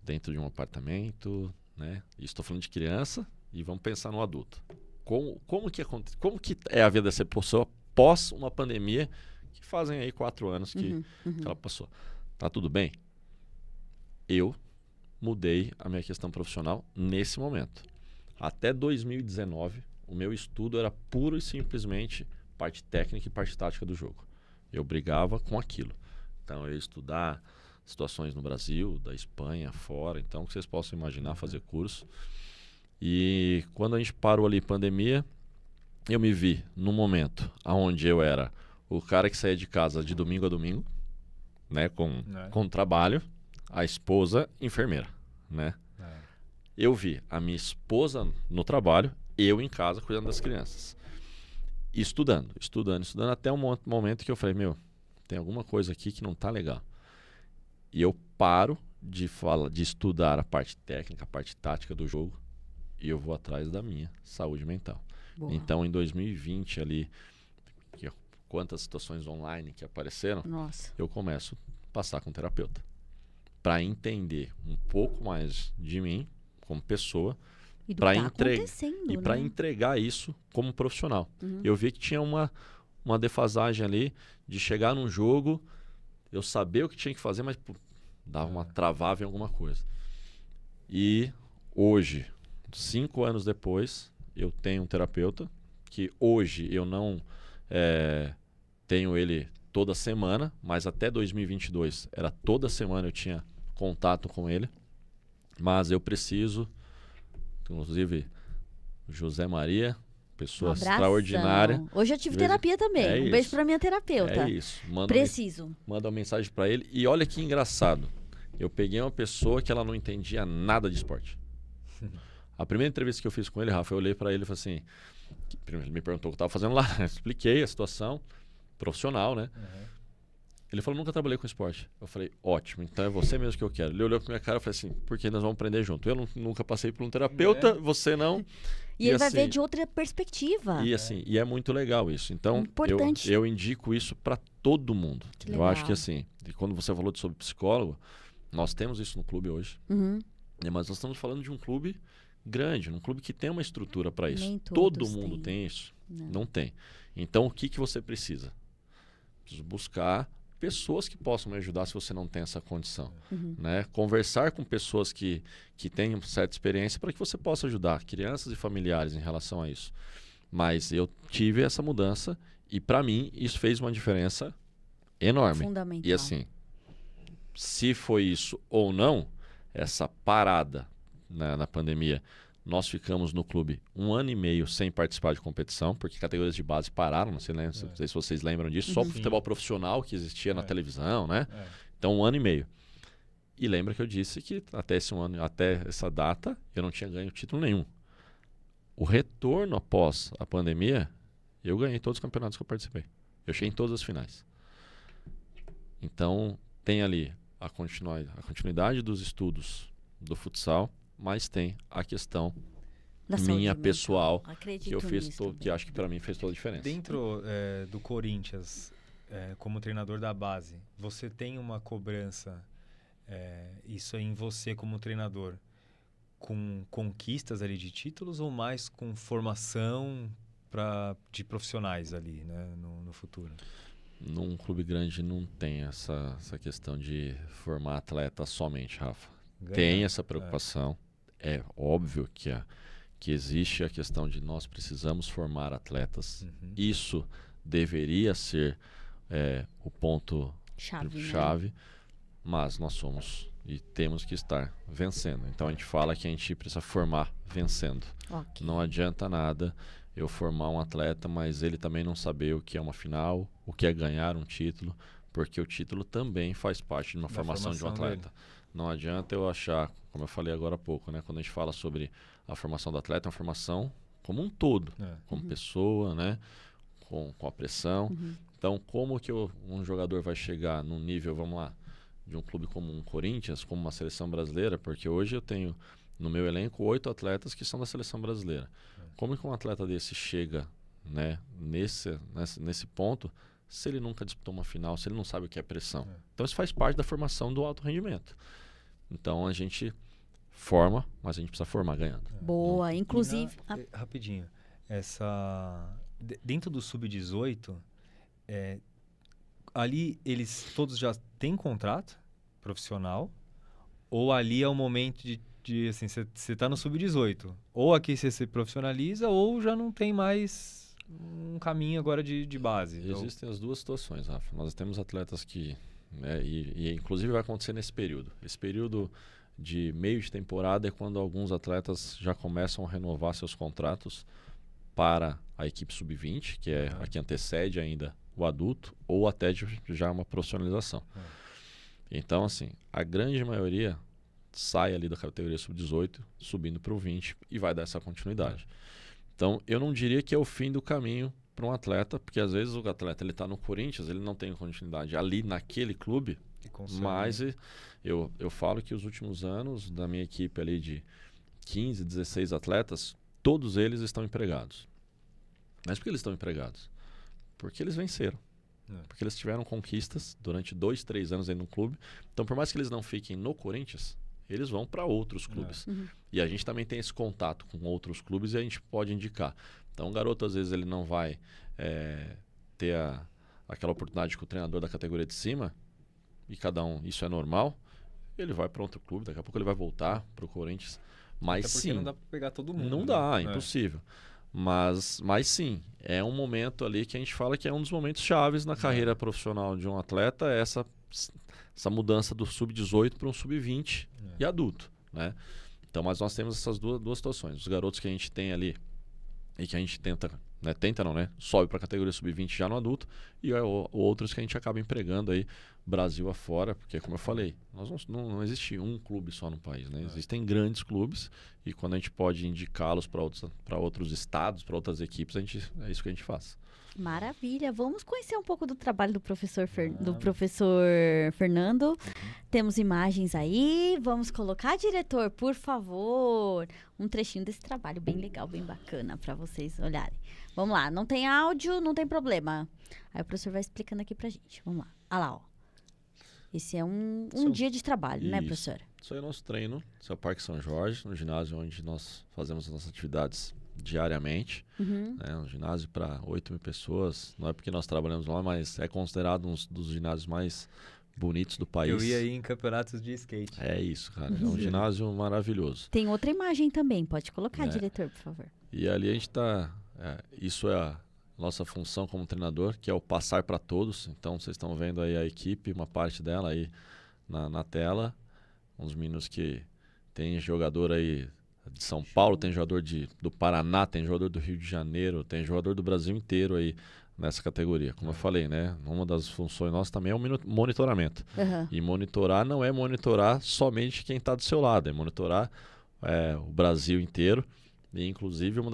Dentro de um apartamento, né? E estou falando de criança e vamos pensar no adulto. Como que é a vida dessa pessoa pós uma pandemia que fazem aí 4 anos que ela passou? Tá tudo bem? Eu mudei a minha questão profissional nesse momento. Até 2019, o meu estudo era puro e simplesmente parte técnica e parte tática do jogo. Eu brigava com aquilo. Então, eu ia estudar situações no Brasil, da Espanha, fora. Então, que vocês possam imaginar, fazer curso. E quando a gente parou ali, pandemia, eu me vi num momento onde eu era o cara que saía de casa de domingo a domingo, né, com trabalho, a esposa enfermeira, né? Eu vi a minha esposa no trabalho, eu em casa cuidando das crianças. E estudando até um momento que eu falei, tem alguma coisa aqui que não tá legal. E eu paro de estudar a parte técnica, a parte tática do jogo e eu vou atrás da minha saúde mental. Boa. Então, em 2020 ali, quantas situações online que apareceram, eu começo a passar com o terapeuta para entender um pouco mais de mim como pessoa, E do para que tá acontecendo, e para né? entregar isso como profissional. Uhum. Eu vi que tinha uma defasagem ali de chegar num jogo, eu saber o que tinha que fazer, mas pô, dava uma travava em alguma coisa. E hoje, 5 anos depois, eu tenho um terapeuta que hoje eu não tenho ele toda semana, mas até 2022 era toda semana eu tinha contato com ele. Mas eu preciso, inclusive, José Maria, pessoa extraordinária. Hoje eu tive terapia também. Um beijo pra minha terapeuta. É isso. Preciso. Manda uma mensagem para ele. E olha que engraçado. Eu peguei uma pessoa que ela não entendia nada de esporte. A primeira entrevista que eu fiz com ele, Rafa, eu olhei para ele e falei assim... Ele me perguntou o que eu estava fazendo lá. Expliquei a situação profissional, né? Uhum. Ele falou, nunca trabalhei com esporte. Eu falei, ótimo, então é você mesmo que eu quero. Ele olhou pra minha cara e falou assim, porque nós vamos aprender junto. Eu nunca passei por um terapeuta, você não. E ele vai ver de outra perspectiva. E assim, e é muito legal isso. Então, eu indico isso para todo mundo. Eu acho que assim, quando você falou sobre psicólogo, nós temos isso no clube hoje. Uhum. Mas nós estamos falando de um clube grande, um clube que tem uma estrutura para isso. Nem Todo mundo tem isso? Não tem. Então, o que você precisa? Preciso buscar pessoas que possam me ajudar se você não tem essa condição. Uhum. Né? Conversar com pessoas que tenham certa experiência para que você possa ajudar crianças e familiares em relação a isso. Mas eu tive essa mudança e para mim isso fez uma diferença enorme. Fundamental. E assim, se foi isso ou não, essa parada na pandemia, nós ficamos no clube 1 ano e meio sem participar de competição, porque categorias de base pararam, não sei se vocês lembram disso, só o futebol profissional que existia na televisão, né? Então 1 ano e meio. E lembra que eu disse que até essa data eu não tinha ganho título nenhum. O retorno após a pandemia, eu ganhei todos os campeonatos que eu participei. Eu cheguei em todas as finais. Então tem ali a continuidade dos estudos do futsal, mas tem a questão minha pessoal que eu fiz que acho que para mim fez toda a diferença. Dentro do Corinthians, como treinador da base, você tem uma cobrança, isso em você como treinador, com conquistas ali de títulos ou mais com formação de profissionais ali, né, no futuro? Num clube grande não tem essa questão de formar atleta somente, Rafa. Tem essa preocupação. É óbvio que existe a questão de nós precisamos formar atletas. Uhum. Isso deveria ser o ponto chave, né? Mas nós somos e temos que estar vencendo. Então a gente fala que a gente precisa formar vencendo. Okay. Não adianta nada eu formar um atleta, mas ele também não saber o que é uma final, o que é ganhar um título, porque o título também faz parte de uma formação de um atleta. Dele. Não adianta eu achar, como eu falei agora há pouco, né? Quando a gente fala sobre a formação do atleta, é uma formação como um todo, como pessoa, né? Com a pressão. Uhum. Então, como que um jogador vai chegar num nível, vamos lá, de um clube como um Corinthians, como uma seleção brasileira? Porque hoje eu tenho no meu elenco 8 atletas que são da seleção brasileira. Como que um atleta desse chega, né, nesse ponto, se ele nunca disputou uma final, se ele não sabe o que é pressão? Então, isso faz parte da formação do alto rendimento. Então, a gente forma, mas a gente precisa formar ganhando. Boa, inclusive... Rapidinho, dentro do Sub-18, ali eles todos já têm contrato profissional, ou ali é o momento de assim, você está no Sub-18, ou aqui você se profissionaliza, ou já não tem mais um caminho agora de base. Existem as duas situações, Rafa. Nós temos atletas que... e inclusive vai acontecer nesse período. Esse período de meio de temporada é quando alguns atletas já começam a renovar seus contratos para a equipe Sub-20, que é a que antecede ainda o adulto, ou até já uma profissionalização. Então, assim, a grande maioria sai ali da categoria Sub-18, subindo para o 20 e vai dar essa continuidade. Então, eu não diria que é o fim do caminho para um atleta, porque às vezes o atleta está no Corinthians, ele não tem continuidade ali naquele clube, mas eu falo que os últimos anos da minha equipe ali de 15, 16 atletas, todos eles estão empregados. Mas por que eles estão empregados? Porque eles venceram. Porque eles tiveram conquistas durante 2, 3 anos aí no clube. Então, por mais que eles não fiquem no Corinthians, eles vão para outros clubes. E a gente também tem esse contato com outros clubes e a gente pode indicar. Então, o garoto, às vezes, ele não vai ter aquela oportunidade com o treinador da categoria de cima, e cada um, isso é normal, ele vai para outro clube, daqui a pouco ele vai voltar para o Corinthians. Mas até porque sim, não dá para pegar todo mundo. não dá, impossível. Mas sim, é um momento ali que a gente fala que é um dos momentos chaves na carreira profissional de um atleta, essa mudança do sub-18 para um sub-20 e adulto, né? Então, mas nós temos essas duas situações. Os garotos que a gente tem ali e que a gente sobe para a categoria sub-20 já no adulto, e outros que a gente acaba empregando aí Brasil afora, porque como eu falei, não existe um clube só no país, né? Existem grandes clubes, e quando a gente pode indicá-los para outros estados, para outras equipes, é isso que a gente faz. Maravilha, vamos conhecer um pouco do trabalho do professor Fernando. Temos imagens aí, vamos colocar, diretor, por favor, um trechinho desse trabalho bem legal, bem bacana para vocês olharem. Vamos lá, não tem áudio, não tem problema. Aí o professor vai explicando aqui pra gente. Vamos lá. Ah lá, ó. Esse é um dia de trabalho, né, professor? Isso aí é o nosso treino. Esse é o Parque São Jorge, no ginásio onde nós fazemos as nossas atividades diariamente. Um ginásio para 8 mil pessoas. Não é porque nós trabalhamos lá, mas é considerado um dos ginásios mais bonitos do país. Eu ia aí em campeonatos de skate. É isso, cara. É um ginásio maravilhoso. Tem outra imagem também, pode colocar, diretor, por favor. E ali a gente está... isso é a nossa função como treinador, que é o passar para todos. Então, vocês estão vendo aí a equipe, uma parte dela aí na tela. Uns meninos que tem jogador aí de São Paulo, tem jogador do Paraná, tem jogador do Rio de Janeiro, tem jogador do Brasil inteiro aí nessa categoria. Como eu falei, né? Uma das funções nossas também é o monitoramento. E monitorar não é monitorar somente quem está do seu lado, é monitorar o Brasil inteiro. E, inclusive, uma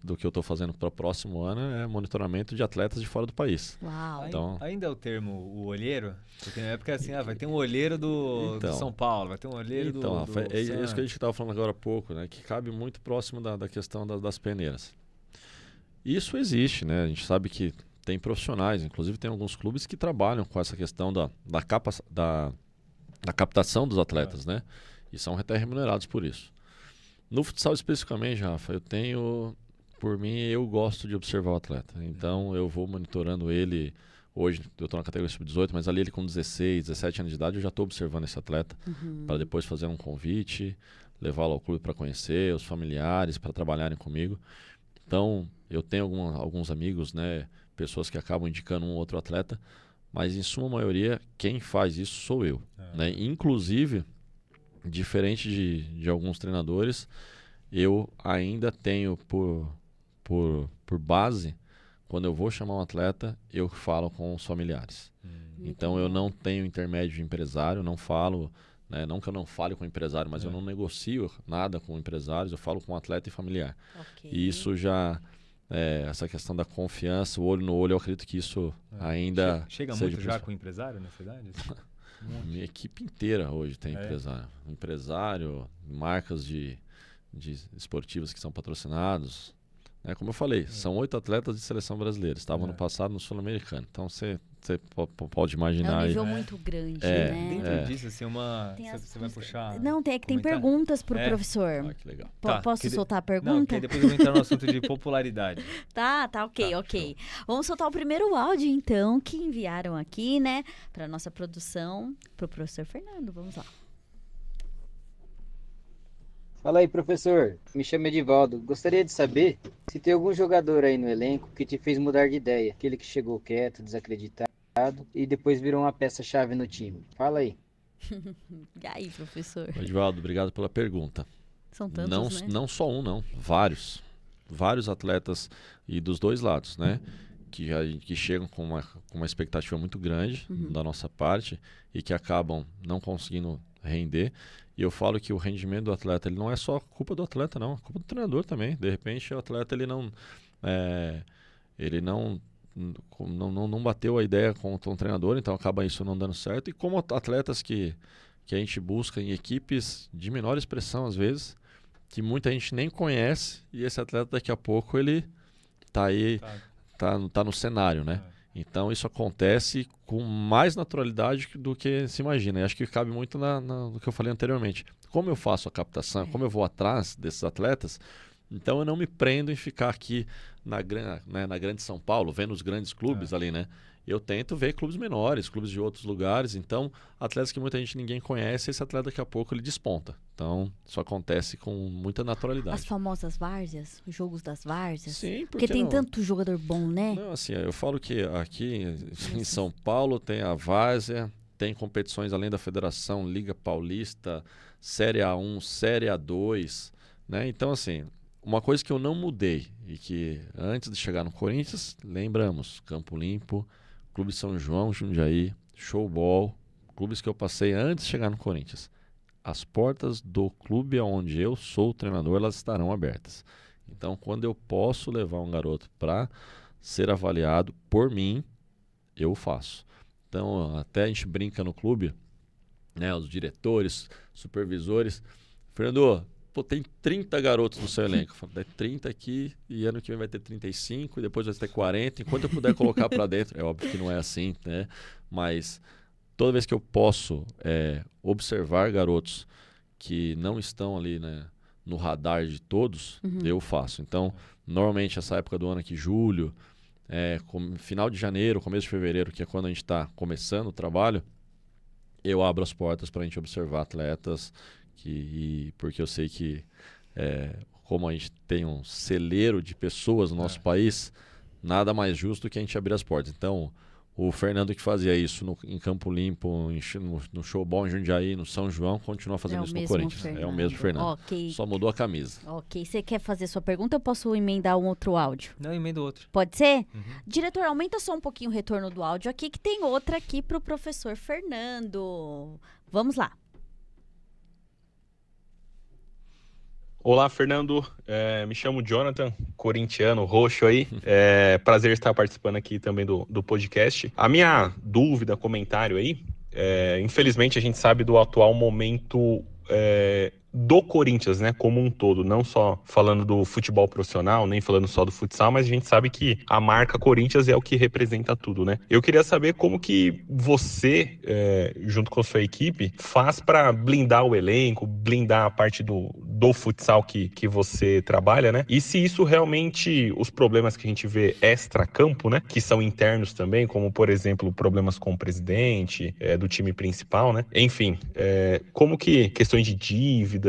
do que eu estou fazendo para o próximo ano é monitoramento de atletas de fora do país. Uau! Então, ainda é o termo o olheiro? Porque na época assim, vai ter um olheiro do São Paulo, vai ter um olheiro do Rafa, é isso que a gente estava falando agora há pouco, né? Que cabe muito próximo da questão das peneiras. Isso existe, né? A gente sabe que tem profissionais, inclusive tem alguns clubes que trabalham com essa questão da captação dos atletas, né? E são até remunerados por isso. No futsal especificamente, Rafa, por mim, eu gosto de observar o atleta. Então, eu vou monitorando ele. Hoje, eu estou na categoria sub-18, mas ali ele com 16, 17 anos de idade, eu já estou observando esse atleta para depois fazer um convite, levá-lo ao clube para conhecer, os familiares, para trabalharem comigo. Então, eu tenho alguns amigos, né, pessoas que acabam indicando um ou outro atleta, mas em sua maioria, quem faz isso sou eu. Né? Inclusive... Diferente de alguns treinadores, eu ainda tenho por base, quando eu vou chamar um atleta, eu falo com os familiares. Então eu não tenho intermédio de empresário, não falo, né, não que eu não fale com o empresário, mas eu não negocio nada com empresários, eu falo com atleta e familiar. E isso já, essa questão da confiança, o olho no olho, eu acredito que isso ainda... Chega muito já com o empresário na cidade? Minha equipe inteira hoje tem empresário. Empresário, marcas de esportivas que são patrocinados. Como eu falei, são 8 atletas de seleção brasileira. Estavam no passado no Sul-Americano. Então você pode imaginar. É um nível muito grande, né? Dentro disso, assim, você vai puxar... Não, tem perguntas pro professor. Que legal. Posso soltar a pergunta? Não, porque depois eu vou entrar no assunto de popularidade. Tá, ok. Show. Vamos soltar o primeiro áudio, então, que enviaram aqui, né, pra nossa produção, pro professor Fernando. Vamos lá. Fala aí, professor. Me chamo Edivaldo. Gostaria de saber se tem algum jogador aí no elenco que te fez mudar de ideia. Aquele que chegou quieto, desacreditado e depois virou uma peça-chave no time. Fala aí. E aí, professor? Edivaldo, obrigado pela pergunta. São tantos, né? Não só um, não. Vários. Vários atletas e dos dois lados, né? Que chegam com uma expectativa muito grande da nossa parte e que acabam não conseguindo render. E eu falo que o rendimento do atleta ele não é só culpa do atleta, não. É culpa do treinador também. De repente, o atleta ele não bateu a ideia com o treinador, então acaba isso não dando certo. E como atletas que a gente busca em equipes de menor expressão, às vezes, que muita gente nem conhece, e esse atleta daqui a pouco ele tá aí, tá no cenário, né? Então isso acontece com mais naturalidade do que se imagina. E acho que cabe muito no que eu falei anteriormente. Como eu faço a captação, como eu vou atrás desses atletas, então eu não me prendo em ficar aqui na grande São Paulo, vendo os grandes clubes ali, né? Eu tento ver clubes menores, clubes de outros lugares. Então, atletas que muita gente ninguém conhece, esse atleta daqui a pouco ele desponta. Então, isso acontece com muita naturalidade. As famosas várzeas, os jogos das várzeas. Sim, porque tem não? Tanto jogador bom, né? Não, assim, eu falo que aqui em São Paulo tem a várzea, tem competições além da federação, Liga Paulista, Série A1, Série A2, né? Então, assim, uma coisa que eu não mudei e que antes de chegar no Corinthians, lembramos, Campo Limpo, Clube São João, Jundiaí, Showball, clubes que eu passei antes de chegar no Corinthians. As portas do clube onde eu sou o treinador, elas estarão abertas. Então, quando eu posso levar um garoto para ser avaliado por mim, eu faço. Então, até a gente brinca no clube, né, os diretores, supervisores, Fernando, tem 30 garotos no seu elenco. Eu falo, 30 aqui e ano que vem vai ter 35 e depois vai ter 40. Enquanto eu puder colocar para dentro, é óbvio que não é assim, né? Mas toda vez que eu posso observar garotos que não estão ali, né, no radar de todos, eu faço. Então, normalmente essa época do ano aqui, julho, final de janeiro, começo de fevereiro, que é quando a gente está começando o trabalho, eu abro as portas para a gente observar atletas, porque eu sei que como a gente tem um celeiro de pessoas no nosso país, nada mais justo que a gente abrir as portas. Então, o Fernando que fazia isso em Campo Limpo, no Showball em Jundiaí, no São João, continua fazendo isso no Corinthians. Fernando. É o mesmo Fernando. Okay. Só mudou a camisa. Ok. Você quer fazer sua pergunta ou eu posso emendar um outro áudio? Não, emenda outro. Pode ser? Diretor, aumenta só um pouquinho o retorno do áudio aqui, que tem outra aqui para o professor Fernando. Vamos lá. Olá, Fernando. Me chamo Jonathan, corintiano, roxo aí. Prazer estar participando aqui também do podcast. A minha dúvida, comentário aí, infelizmente a gente sabe do atual momento do Corinthians, né, como um todo, não só falando do futebol profissional, nem falando só do futsal, mas a gente sabe que a marca Corinthians é o que representa tudo, né? Eu queria saber como que você, junto com a sua equipe, faz para blindar o elenco, blindar a parte do futsal que você trabalha, né? E se isso realmente, os problemas que a gente vê extra-campo, né, que são internos também, como, por exemplo, problemas com o presidente do time principal, né? Enfim, como que questões de dívida,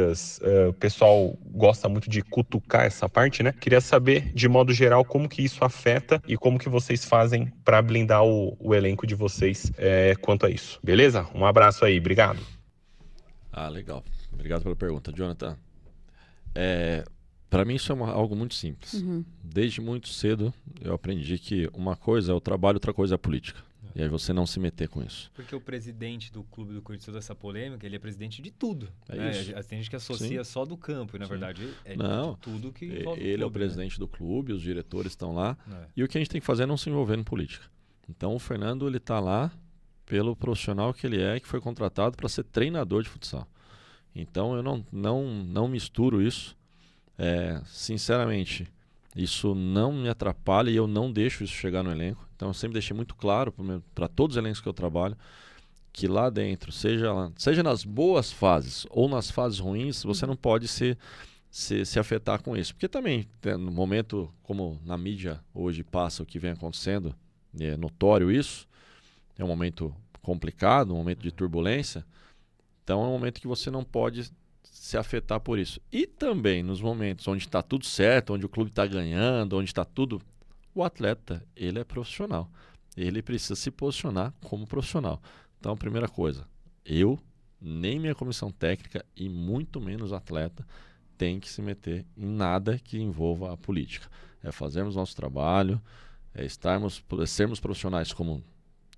o pessoal gosta muito de cutucar essa parte, né? Queria saber, de modo geral, como que isso afeta e como que vocês fazem para blindar o elenco de vocês quanto a isso. Beleza? Um abraço aí, obrigado. Legal. Obrigado pela pergunta, Jonathan. Para mim isso é algo muito simples. Desde muito cedo eu aprendi que uma coisa é o trabalho, outra coisa é a política. E aí você não se meter com isso. Porque o presidente do clube do Corinthians, toda essa polêmica, ele é presidente de tudo. Isso. Tem gente que associa só do campo, e na verdade de tudo que envolve o clube. Ele é o presidente do clube, os diretores estão lá. E o que a gente tem que fazer é não se envolver em política. Então o Fernando, ele está lá pelo profissional que ele é, que foi contratado para ser treinador de futsal. Então eu não misturo isso. Sinceramente, isso não me atrapalha e eu não deixo isso chegar no elenco. Então eu sempre deixei muito claro para todos os elencos que eu trabalho que lá dentro, seja nas boas fases ou nas fases ruins, você não pode se afetar com isso. Porque também, no momento como na mídia hoje passa o que vem acontecendo, é notório isso, é um momento complicado, um momento de turbulência, então é um momento que você não pode se afetar por isso. E também nos momentos onde está tudo certo, onde o clube está ganhando, onde está tudo, o atleta, ele é profissional. Ele precisa se posicionar como profissional. Então, a primeira coisa, eu, nem minha comissão técnica e muito menos atleta, tem que se meter em nada que envolva a política. Fazermos nosso trabalho, sermos profissionais como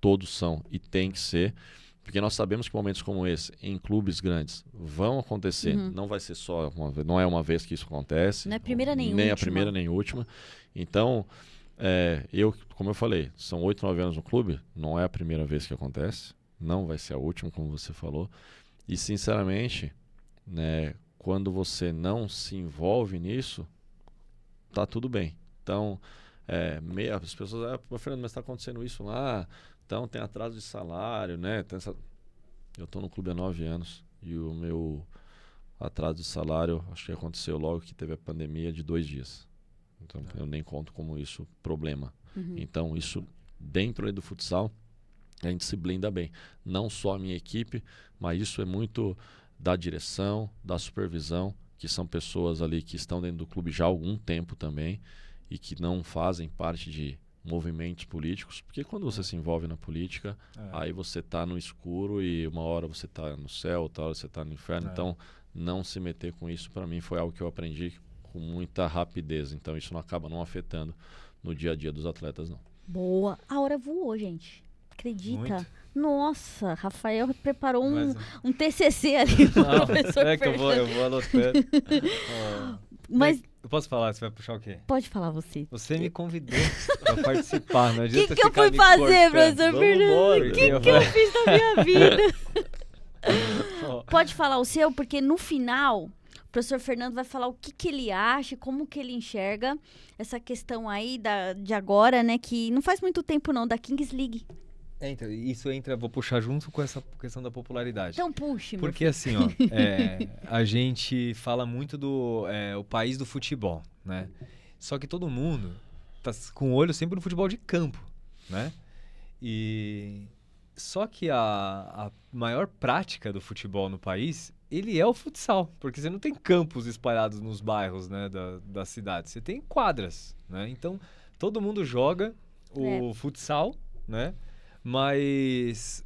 todos são e tem que ser, porque nós sabemos que momentos como esse, em clubes grandes, vão acontecer. Não vai ser só não é uma vez que isso acontece. Não é a primeira nem última. Nem a primeira nem última. Então, como eu falei, são 8, 9 anos no clube, não é a primeira vez que acontece, não vai ser a última, como você falou. E, sinceramente, né, quando você não se envolve nisso, tá tudo bem. Então, as pessoas, Fernando, mas está acontecendo isso lá, então tem atraso de salário, né? Eu estou no clube há 9 anos e o meu atraso de salário, acho que aconteceu logo que teve a pandemia de 2 dias. Então, eu nem conto como isso problema. Então, isso dentro ali do futsal, a gente se blinda bem. Não só a minha equipe, mas isso é muito da direção, da supervisão, que são pessoas ali que estão dentro do clube já há algum tempo também e que não fazem parte de movimentos políticos, porque quando você se envolve na política, aí você está no escuro e uma hora você está no céu, outra hora você está no inferno. Então, não se meter com isso, para mim, foi algo que eu aprendi com muita rapidez. Então, isso não acaba não afetando no dia a dia dos atletas, não. Boa. A hora voou, gente. Acredita? Muito. Nossa, Rafael preparou um TCC ali pro professor que eu vou anotando. Mas eu posso falar? Você vai puxar o quê? pode falar você. Você me convidou para participar. Não O adianta que eu ficar fui me fazer, cortando. professor Fernando? O que eu fiz na minha vida? Pode falar o seu, porque no final o professor Fernando vai falar o que ele acha, como que ele enxerga essa questão aí de agora, né? Que não faz muito tempo não, da Kings League. Então, isso entra, vou puxar junto com essa questão da popularidade. Então puxe, meu Porque assim, ó, a gente fala muito do o país do futebol, né? Só que todo mundo tá com o olho sempre no futebol de campo, né? E só que a maior prática do futebol no país, ele é o futsal, porque você não tem campos espalhados nos bairros, né, da cidade, você tem quadras, né? Então, todo mundo joga o futsal, né? Mas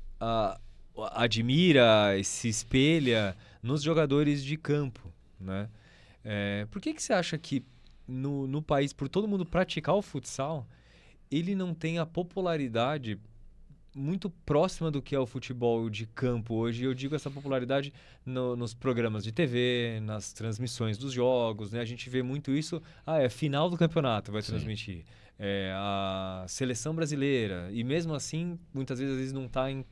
admira e se espelha nos jogadores de campo, né? Por que você acha que no país, por todo mundo praticar o futsal, ele não tem a popularidade muito próxima do que é o futebol de campo hoje? Eu digo essa popularidade nos programas de TV, nas transmissões dos jogos, né? A gente vê muito isso, é final do campeonato, vai transmitir. A seleção brasileira, e mesmo assim, muitas vezes não está em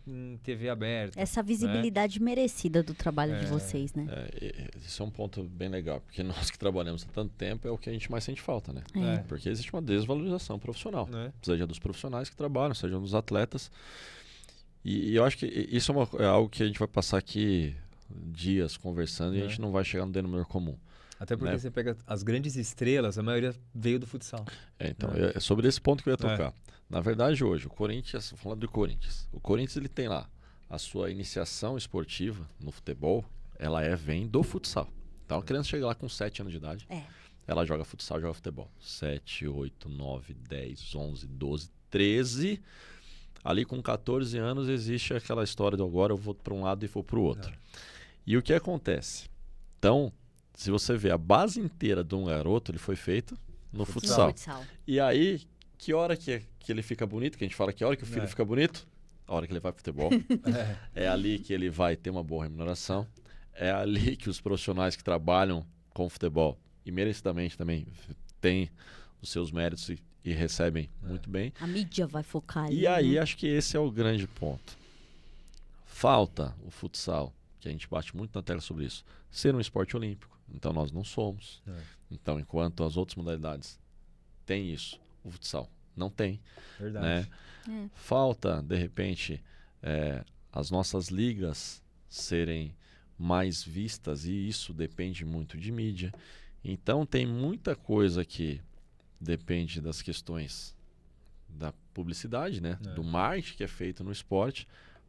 TV aberta. Essa visibilidade merecida do trabalho de vocês, né? Isso é um ponto bem legal, porque nós que trabalhamos há tanto tempo é o que a gente mais sente falta, né? Porque existe uma desvalorização profissional, seja dos profissionais que trabalham, seja dos atletas. E eu acho que isso é algo que a gente vai passar aqui dias conversando e a gente não vai chegar no denominador comum. Até porque você pega as grandes estrelas, a maioria veio do futsal. Então, é sobre esse ponto que eu ia tocar. Na verdade, hoje, o Corinthians, falando do Corinthians, o Corinthians ele tem lá a sua iniciação esportiva no futebol, ela vem do futsal. Então, a criança chega lá com 7 anos de idade, ela joga futsal, joga futebol. 7, 8, 9, 10, 11, 12, 13. Ali com 14 anos existe aquela história de agora eu vou para um lado e vou para o outro. E o que acontece? Então, se você vê a base inteira de um garoto, ele foi feito no futsal. E aí, que hora que ele fica bonito? Que a gente fala que hora que o filho fica bonito? A hora que ele vai pro futebol. É ali que ele vai ter uma boa remuneração. É ali que os profissionais que trabalham com futebol, e merecidamente também, têm os seus méritos e recebem muito bem. A mídia vai focar ali. E aí, acho que esse é o grande ponto. Falta o futsal, que a gente bate muito na tecla sobre isso, ser um esporte olímpico. Então, nós não somos. Então, enquanto as outras modalidades têm isso, o futsal não tem. Verdade. Né? Falta, de repente, as nossas ligas serem mais vistas e isso depende muito de mídia. Então, tem muita coisa que depende das questões da publicidade, né? Do marketing que é feito no esporte.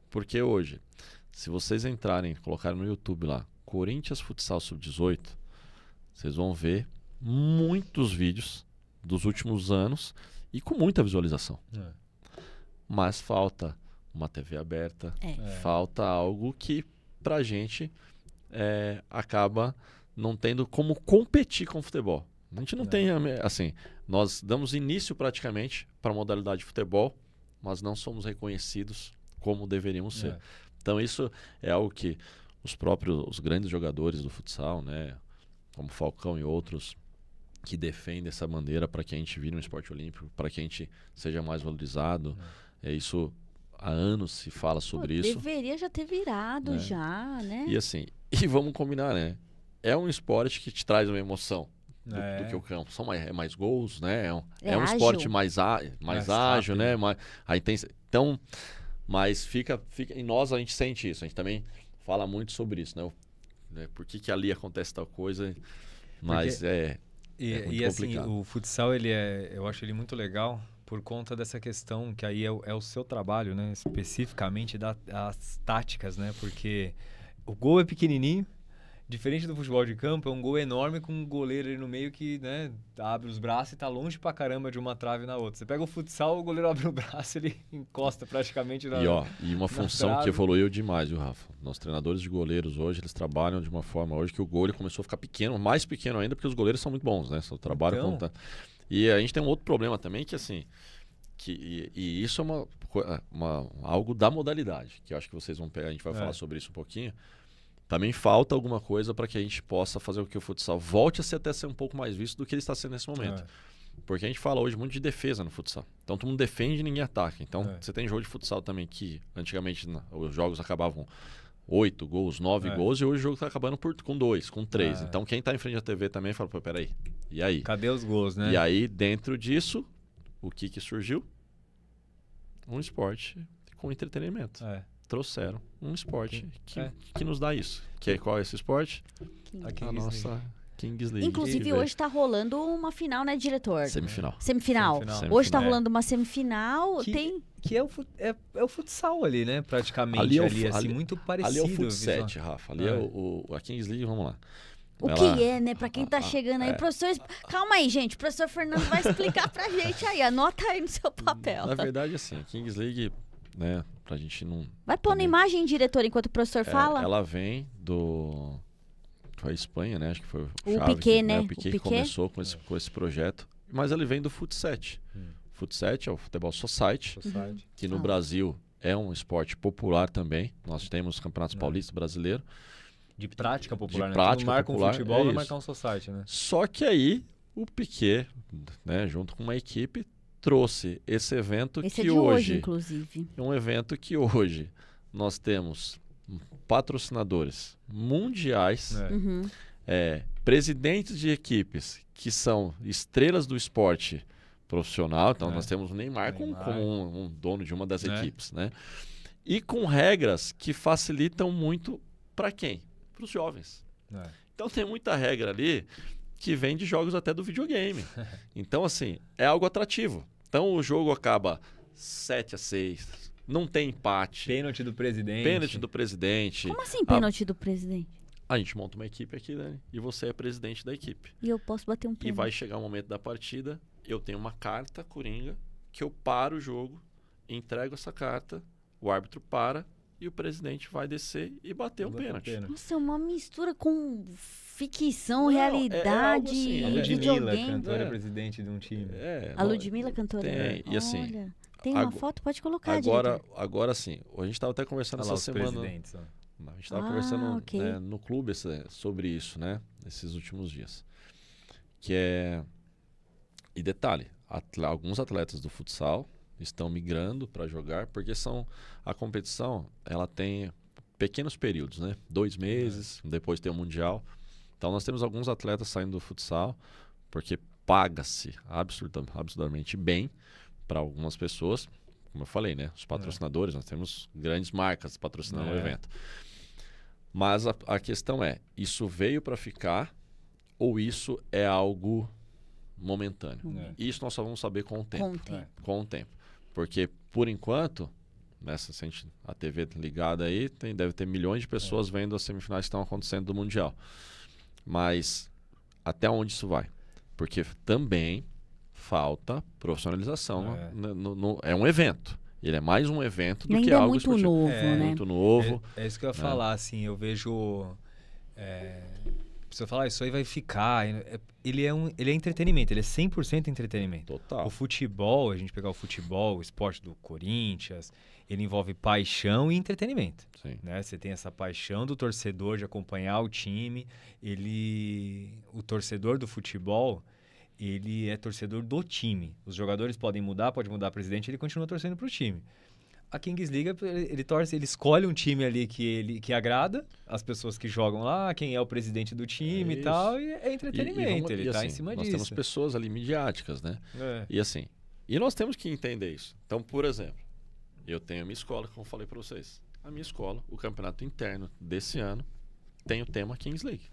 Porque hoje, se vocês entrarem, colocarem no YouTube lá, Corinthians Futsal Sub-18, vocês vão ver muitos vídeos dos últimos anos e com muita visualização. Mas falta uma TV aberta, falta algo que pra gente acaba não tendo como competir com o futebol. A gente não tem, assim, nós damos início praticamente para a modalidade de futebol, mas não somos reconhecidos como deveríamos ser. Então isso é algo que os grandes jogadores do futsal, né, como Falcão e outros, que defendem essa bandeira para que a gente vire um esporte olímpico, para que a gente seja mais valorizado. Isso há anos se fala sobre isso. Deveria já ter virado já, né? E assim, e vamos combinar, né? É um esporte que te traz uma emoção. do que o campo. São mais gols, né? É um ágil. esporte mais ágil, rápido. né? Então, mas fica em nós a gente sente isso. A gente também fala muito sobre isso, né? Por que ali acontece tal coisa, mas é muito assim, complicado. o futsal, eu acho ele muito legal por conta dessa questão que aí é o seu trabalho, né? Especificamente das táticas, né? Porque o gol é pequenininho, diferente do futebol de campo, é um gol enorme com um goleiro ali no meio que, né, abre os braços e tá longe pra caramba de uma trave na outra. Você pega o futsal, o goleiro abre o braço, ele encosta praticamente na E uma função trave. que evoluiu demais, viu, Rafa? Nossos treinadores de goleiros hoje, eles trabalham de uma forma hoje que o gol ele começou a ficar pequeno, mais pequeno ainda, porque os goleiros são muito bons, né? Só trabalham Então. E a gente tem um outro problema também, que assim, e isso é algo da modalidade, que eu acho que vocês vão pegar, a gente vai falar sobre isso um pouquinho. Também falta alguma coisa para que a gente possa fazer com que o futsal volte a até ser um pouco mais visto do que ele está sendo nesse momento. Porque a gente fala hoje muito de defesa no futsal. Então todo mundo defende e ninguém ataca. Então você tem jogo de futsal também que antigamente os jogos acabavam 8 gols, 9 gols, e hoje o jogo está acabando com 2, com 3. Então quem está em frente à TV também fala, pô, peraí, e aí? Cadê os gols, né? E aí, dentro disso, o que surgiu? Um esporte com entretenimento. Trouxeram um esporte que nos dá isso. Qual é esse esporte? A nossa Kings League. Inclusive, hoje tá rolando uma final, né, diretor? Semifinal. Hoje tá rolando uma semifinal. Que é o futsal ali, né? Praticamente ali, muito parecido. Ali é o futset, Rafa. Ali a Kings League, vamos lá. Que é, né? Pra quem tá chegando aí, professor... Calma aí, gente. O professor Fernando vai explicar pra gente aí. Anota aí no seu papel. Na verdade, assim, a Kings League, né, pra gente não... Vai pôr na imagem, diretor, enquanto o professor fala? Ela vem foi a Espanha, né? Acho que foi o Piquet, né? O Piquet que começou com esse projeto. Mas ele vem do Futset. Futset é o Futebol Society, que no Brasil é um esporte popular também. Nós temos campeonatos paulistas brasileiros. De prática popular, de prática marca popular, um futebol, vai marcar um society, né? Só que aí o Piquet, né, junto com uma equipe, trouxe esse evento esse que é de hoje, inclusive. É um evento que hoje nós temos patrocinadores mundiais, presidentes de equipes que são estrelas do esporte profissional. Então nós temos o Neymar como um dono de uma das equipes, né? E com regras que facilitam muito para quem? Para os jovens. Então tem muita regra ali que vem de jogos até do videogame. Então, assim, é algo atrativo. Então o jogo acaba 7-6, não tem empate. Pênalti do presidente. Como assim pênalti do presidente? A gente monta uma equipe aqui, né? E você é presidente da equipe. E eu posso bater um pênalti. E vai chegar o momento da partida, eu tenho uma carta coringa que eu paro o jogo, entrego essa carta, o árbitro para e o presidente vai descer e bater um pênalti. Nossa, é uma mistura com ficção, realidade, assim, a Ludmilla, videogame. cantora presidente de um time. A Ludmilla, cantora. Tem, e assim... Olha, tem uma foto? Pode colocar, agora sim, a gente estava até conversando essa semana... A gente estava conversando né, no clube sobre isso, né? Nesses últimos dias. E detalhe, alguns atletas do futsal estão migrando para jogar, porque a competição ela tem pequenos períodos, né? 2 meses, depois tem o Mundial. Então nós temos alguns atletas saindo do futsal, porque paga-se absurdamente bem para algumas pessoas. Como eu falei, né? Os patrocinadores, nós temos grandes marcas patrocinando o evento. Mas a questão é, isso veio para ficar ou isso é algo momentâneo? Isso nós só vamos saber com o tempo. Com o tempo. Porque, por enquanto, a TV ligada aí, deve ter milhões de pessoas vendo as semifinais que estão acontecendo do Mundial. Mas até onde isso vai? Porque também falta profissionalização. É um evento. Ele é mais um evento do que algo muito esportivo. novo, né? Muito novo. É isso que eu ia falar, assim, eu vejo... Você falar, isso aí vai ficar... Ele é entretenimento, ele é 100% entretenimento. Total. O futebol, a gente pegar o futebol, o esporte do Corinthians, ele envolve paixão e entretenimento. Sim. Né? Você tem essa paixão do torcedor de acompanhar o time. O torcedor do futebol, ele é torcedor do time. Os jogadores podem mudar, pode mudar presidente, ele continua torcendo para o time. a Kings League, ele torce, ele escolhe um time ali que agrada as pessoas que jogam lá, quem é o presidente do time e tal, e é entretenimento, ele tá assim, em cima nós disso. Nós temos pessoas ali midiáticas, né? E assim, e nós temos que entender isso. Então, por exemplo, eu tenho a minha escola, como eu falei para vocês. A minha escola, o campeonato interno desse ano, tem o tema Kings League.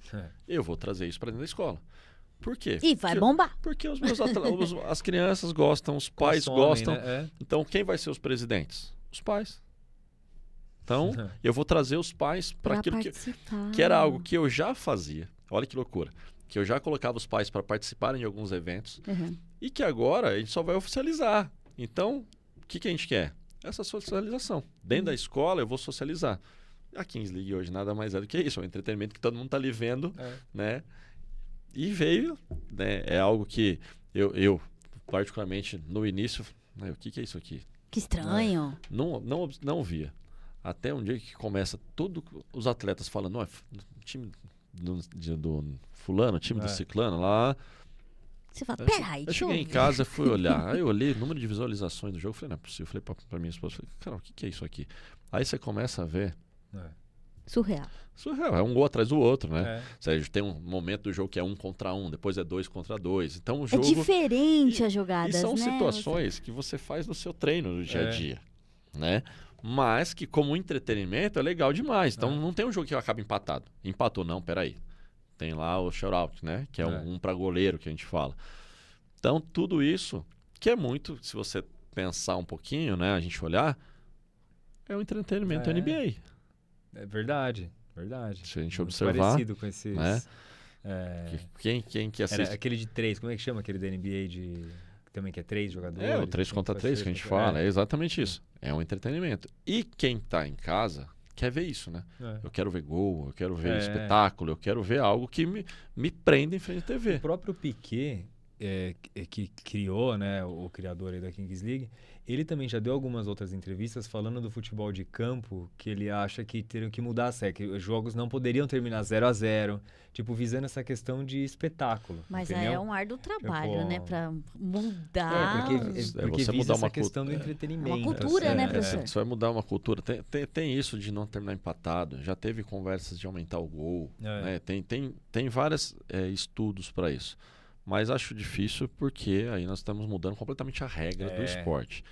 Eu vou trazer isso para dentro da escola. Por quê? E vai bombar. Porque os meus as crianças gostam, os pais gostam. Né? Então, quem vai ser os presidentes? Os pais. Então, eu vou trazer os pais para aquilo que era algo que eu já fazia. Olha que loucura. Que eu já colocava os pais para participarem de alguns eventos e que agora a gente só vai oficializar. Então, o que a gente quer? Essa socialização. Dentro da escola, eu vou socializar. A Kings League hoje nada mais é do que isso. É um entretenimento que todo mundo está ali vendo, né? E veio, né? É algo que eu particularmente, no início, né? O que é isso aqui? Que estranho. Não via. Até um dia que começa todos os atletas falando, time do fulano, time do ciclano lá. Você fala, peraí, eu cheguei em casa e fui olhar. Aí eu olhei o número de visualizações do jogo. Falei, não é possível. Falei pra minha esposa, falei, cara, o que é isso aqui? Aí você começa a ver. Surreal. É um gol atrás do outro, né? Ou seja, tem um momento do jogo que é 1 contra 1, depois é 2 contra 2. Então o jogo. É diferente as jogadas, e são né? situações que você faz no seu treino no dia a dia, né? Mas que como entretenimento é legal demais. Então não tem um jogo que acaba empatado. Empatou, não, peraí. Tem lá o shutout, né? Que é um para goleiro que a gente fala. Então tudo isso, que é muito, se você pensar um pouquinho, né? A gente olhar, é um entretenimento NBA. É verdade, verdade. Se a gente muito observar, parecido com esses... Né? Quem que assiste... Era aquele de 3, como é que chama aquele da NBA de... Também que é 3 jogadores? O 3 contra 3 que a gente fala, é exatamente isso. É um entretenimento. E quem tá em casa quer ver isso, né? Eu quero ver gol, eu quero ver espetáculo, eu quero ver algo que me prenda em frente à TV. O próprio Piquet, que criou, né, o criador aí da Kings League, ele também já deu algumas outras entrevistas falando do futebol de campo, que ele acha que teriam que mudar a série, que os jogos não poderiam terminar 0-0, tipo, visando essa questão de espetáculo. Mas entendeu? é um árduo trabalho, né, pra mudar. Porque você visa mudar essa questão do entretenimento. Uma cultura, né, professor? Você vai mudar uma cultura. Tem isso de não terminar empatado, já teve conversas de aumentar o gol, né? Tem vários estudos para isso. Mas acho difícil porque aí nós estamos mudando completamente a regra do esporte.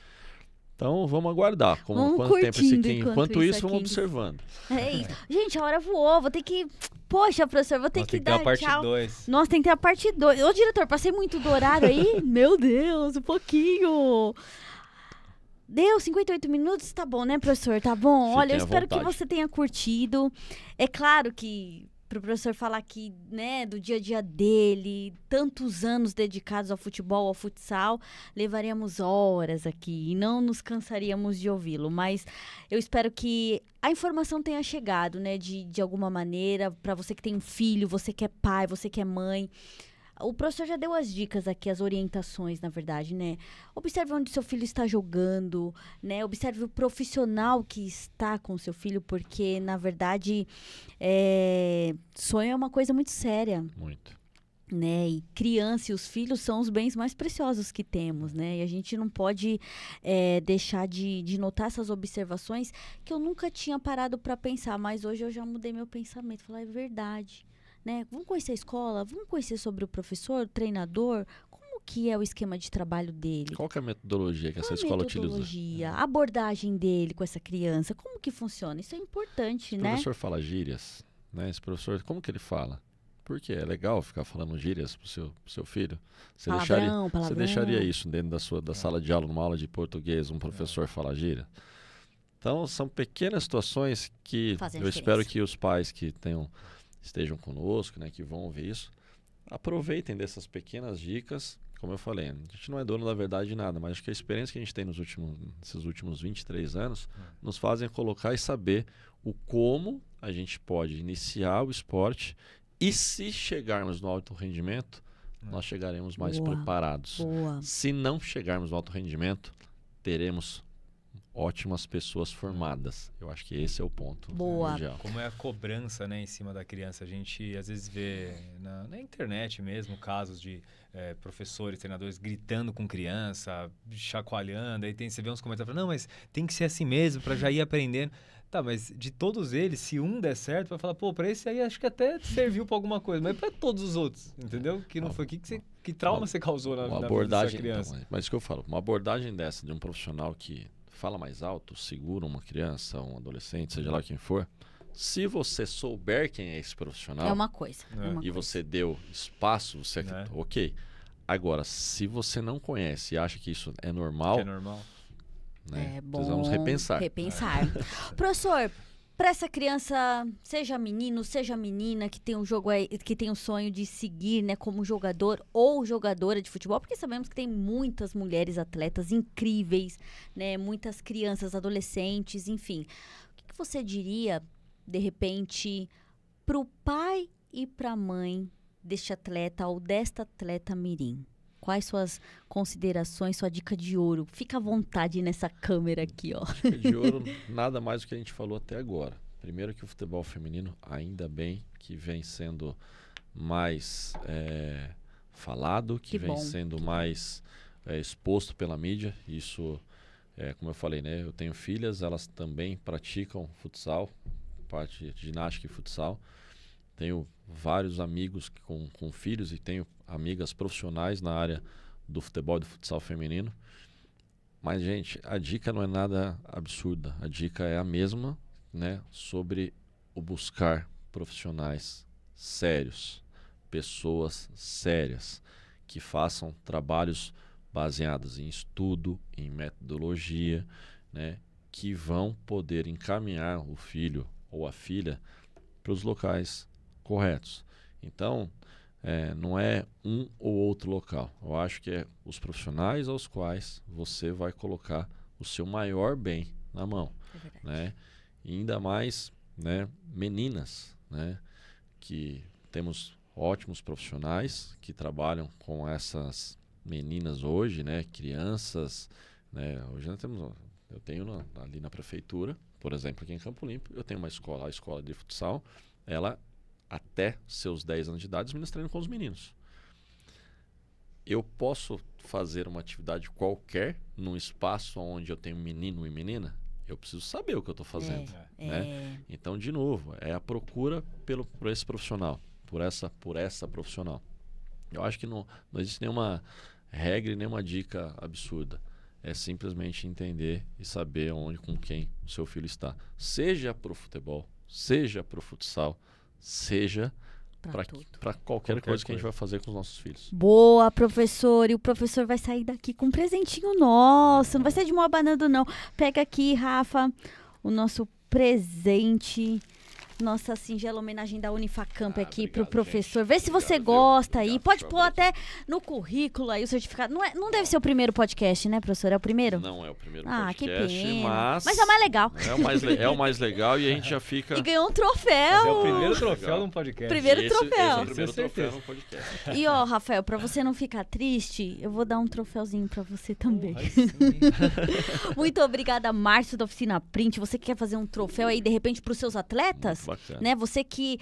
Então vamos aguardar. Quanto tempo esse King. Enquanto isso, vamos observando. É isso. Gente, a hora voou. Vou ter que. Poxa, professor, vou ter que dar a parte tchau. 2. Nossa, tem que ter a parte 2. Ô, diretor, passei muito do horário aí? Meu Deus, um pouquinho. Deu 58 minutos? Tá bom, né, professor? Tá bom? Fiquem Olha, eu à espero que vontade. você tenha curtido. É claro que pro professor falar aqui, né, do dia a dia dele, tantos anos dedicados ao futebol, ao futsal, levaríamos horas aqui e não nos cansaríamos de ouvi-lo, mas eu espero que a informação tenha chegado, né, de alguma maneira, para você que tem um filho, você que é pai, você que é mãe. O professor já deu as dicas aqui, as orientações, na verdade, né? Observe onde seu filho está jogando, né? Observe o profissional que está com seu filho, porque, na verdade, sonho é uma coisa muito séria. Muito. Né? E criança e os filhos são os bens mais preciosos que temos, né? E a gente não pode deixar de notar essas observações que eu nunca tinha parado para pensar, mas hoje eu já mudei meu pensamento. Falar, é verdade. Né? Vamos conhecer a escola, vamos conhecer sobre o professor, o treinador, como que é o esquema de trabalho dele. Qual que é a metodologia que essa escola utiliza? A abordagem dele com essa criança, como que funciona? Isso é importante, né? O professor fala gírias, né? Esse professor, como que ele fala? Porque é legal ficar falando gírias pro seu filho. Você deixaria isso dentro da sala de aula, numa aula de português, um professor falar gíria? Então, são pequenas situações que eu espero que os pais que estejam conosco, né, que vão ouvir isso, aproveitem dessas pequenas dicas. Como eu falei, a gente não é dono da verdade de nada, mas acho que a experiência que a gente tem nesses últimos 23 anos nos fazem colocar e saber o como a gente pode iniciar o esporte e se chegarmos no alto rendimento, nós chegaremos mais preparados. Boa. Se não chegarmos no alto rendimento, teremos ótimas pessoas formadas. Eu acho que esse é o ponto. Boa. Mundial. Como é a cobrança, né, em cima da criança. A gente às vezes vê na internet mesmo casos de professores, treinadores gritando com criança, chacoalhando. Aí você vê uns comentários falando, não, mas tem que ser assim mesmo para já ir aprendendo. Tá, mas de todos eles, se um der certo, vai falar, pô, pra esse aí acho que até serviu pra alguma coisa, mas pra todos os outros, entendeu? Que não foi. Que trauma você causou na vida dessa criança? Então, mas isso que eu falo, uma abordagem dessa de um profissional que fala mais alto, segura uma criança, um adolescente, seja lá quem for, se você souber quem é esse profissional... É uma coisa. E você deu espaço, você ok. Agora, se você não conhece e acha que isso é normal... Que é normal. Né? É bom precisamos repensar. Professor, para essa criança, seja menino, seja menina, que tem um jogo que tem um sonho de seguir, né, como jogador ou jogadora de futebol, porque sabemos que tem muitas mulheres atletas incríveis, né, muitas crianças, adolescentes, enfim. O que você diria, de repente, pro pai e pra mãe deste atleta ou desta atleta mirim? Quais suas considerações, sua dica de ouro? Fica à vontade nessa câmera aqui, ó. Dica de ouro, nada mais do que a gente falou até agora. Primeiro que o futebol feminino, ainda bem que vem sendo mais falado, que vem sendo mais exposto pela mídia. Isso, como eu falei, né? Eu tenho filhas, elas também praticam futsal, parte de ginástica e futsal. Tenho vários amigos com filhos e tenho amigas profissionais na área do futebol e do futsal feminino. Mas, gente, a dica não é nada absurda. A dica é a mesma, né, sobre o buscar profissionais sérios, pessoas sérias, que façam trabalhos baseados em estudo, em metodologia, né, que vão poder encaminhar o filho ou a filha para os locais corretos. Então, não é um ou outro local. Eu acho que é os profissionais aos quais você vai colocar o seu maior bem na mão. Né? E ainda mais, né, meninas, né, que temos ótimos profissionais que trabalham com essas meninas hoje, né, crianças. Né? Hoje nós temos, eu tenho ali na prefeitura, por exemplo, aqui em Campo Limpo, eu tenho uma escola, a escola de futsal, ela até seus 10 anos de idade, os meninos treinam com os meninos. Eu posso fazer uma atividade qualquer num espaço onde eu tenho menino e menina? Eu preciso saber o que eu estou fazendo. Né? Então, de novo, é a procura por esse profissional, por essa profissional. Eu acho que não existe nenhuma regra e nenhuma dica absurda. É simplesmente entender e saber onde, com quem o seu filho está. Seja para o futebol, seja para o futsal, seja para qualquer coisa que a gente vai fazer com os nossos filhos. Boa, professor. E o professor vai sair daqui com um presentinho nosso. Não vai ser de uma banana, não. Pega aqui, Rafa, o nosso presente. Nossa singela homenagem da Unifacamp aqui obrigado, pro professor. Vê se você gosta aí. Pode pôr até no currículo aí o certificado. Não deve ser o primeiro podcast, né, professor? É o primeiro? Não é o primeiro podcast, que pena. mas é o mais legal. É o mais legal e a gente já fica... E ganhou um troféu. Mas é o primeiro troféu num podcast. Primeiro troféu. Esse é o primeiro troféu num podcast. E ó, Rafael, pra você não ficar triste, eu vou dar um troféuzinho pra você também. Muito obrigada, Márcio da Oficina Print. Você que quer fazer um troféu aí, de repente, pros seus atletas? Bacana. Né? Você que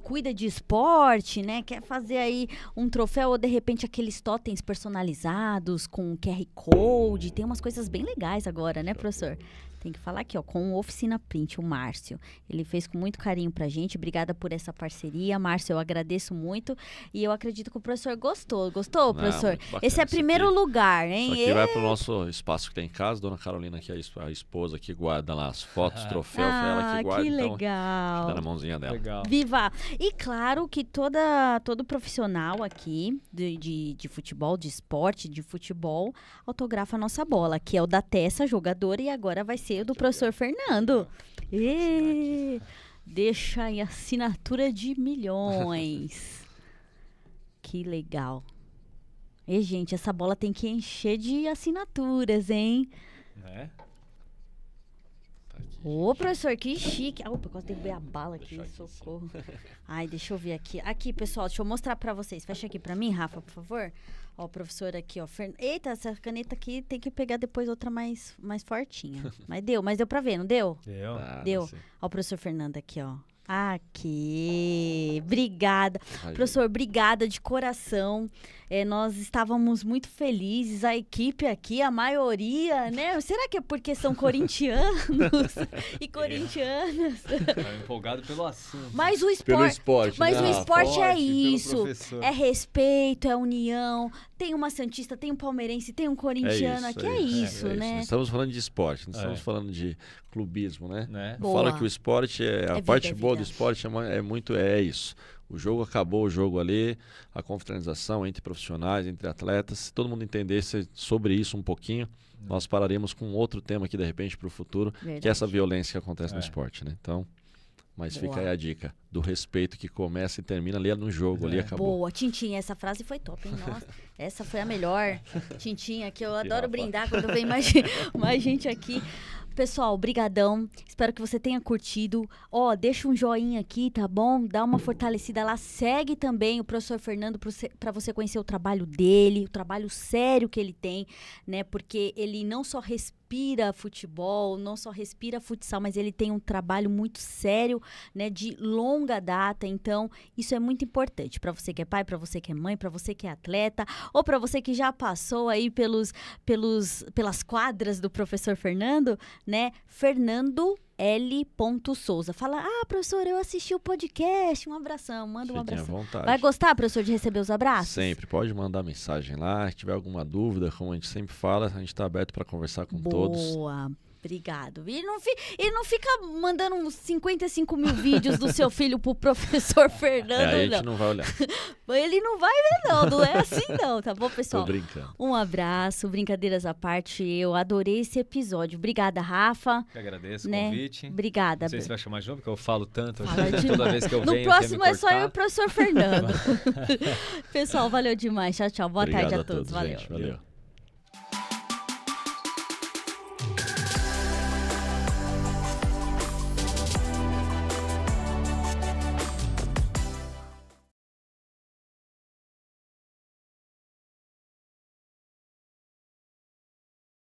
cuida de esporte, né? Quer fazer aí um troféu ou de repente aqueles totens personalizados com QR Code. Tem umas coisas bem legais agora, né, professor? Tem que falar aqui, ó, com o Oficina Print, o Márcio. Ele fez com muito carinho pra gente. Obrigada por essa parceria, Márcio. Eu agradeço muito. E eu acredito que o professor gostou. Gostou, professor? Esse é primeiro lugar, hein? Isso aqui vai pro nosso espaço que tem em casa. Dona Carolina, que é a esposa, que guarda lá as fotos, troféu. Foi ela que guarda. Que então, legal. Tá na mãozinha dela. Legal. Viva! E claro que todo profissional aqui de futebol, de esporte, de futebol, autografa a nossa bola, que é o da Tessa, jogadora, e agora vai ser o do professor Fernando. Deixa aí assinatura de milhões. Que legal. E, gente, essa bola tem que encher de assinaturas, hein? Ô, professor, que chique. Opa, quase derrubei a bala aqui, socorro. Ai, deixa eu ver aqui. Aqui, pessoal, deixa eu mostrar pra vocês. Fecha aqui pra mim, Rafa, por favor. Ó, o professor aqui, ó. Eita, essa caneta aqui tem que pegar depois outra mais fortinha. Mas deu pra ver, não deu? Deu. Deu. Ó, o professor Fernando aqui, ó. Aqui. Obrigada. Professor, obrigada de coração. Nós estávamos muito felizes. A equipe aqui, a maioria, né? Será que é porque são corintianos e corintianas? Tá empolgado pelo assunto. Mas o Pelo esporte, esporte, mas né? o esporte é Pelo isso. professor. É respeito, é união. Tem uma santista, tem um palmeirense, tem um corintiano. Aqui é isso, né? Nós estamos falando de esporte, não estamos falando de clubismo, né? Né? Boa. Fala que o esporte a parte boa do esporte é isso. O jogo acabou, o jogo ali, a confraternização entre profissionais, entre atletas. Se todo mundo entendesse sobre isso um pouquinho, nós pararemos com outro tema aqui de repente para o futuro, que é essa violência que acontece no esporte, né? Então, mas Boa. fica aí a dica do respeito que começa e termina ali no jogo, ali acabou. Boa, Tintin, essa frase foi top, hein? Nossa, essa foi a melhor. Tintin aqui, eu adoro brindar quando vem mais gente aqui. Pessoal, brigadão. Espero que você tenha curtido. Ó, deixa um joinha aqui, tá bom? Dá uma fortalecida lá. Segue também o professor Fernando para você conhecer o trabalho dele, o trabalho sério que ele tem, né? Porque ele não só respira futebol, não só respira futsal, mas ele tem um trabalho muito sério, né? De longa data. Então, isso é muito importante para você que é pai, para você que é mãe, para você que é atleta, ou para você que já passou aí pelas quadras do professor Fernando, né? Fernando L. Souza. Fala, professor, eu assisti o podcast. Um abração, manda um Fiquem à abração. vontade. Vai gostar, professor, de receber os abraços? Sempre, pode mandar mensagem lá. Se tiver alguma dúvida, como a gente sempre fala, a gente está aberto para conversar com todos. Boa. Obrigado. Ele não fica mandando uns 55 mil vídeos do seu filho pro professor Fernando, Aí a gente não. não vai olhar. Ele não vai ver, não é assim não, tá bom, pessoal? Tô brincando. Um abraço, brincadeiras à parte, eu adorei esse episódio. Obrigada, Rafa. Eu agradeço o Né? convite. Obrigada. Não sei se vai chamar de novo, porque eu falo tanto. Fala Toda demais. vez que eu No venho, próximo quer é me só eu e o cortar. professor Fernando. Pessoal, valeu demais. Tchau, tchau. Boa Obrigado tarde a todos. Valeu. gente. Valeu.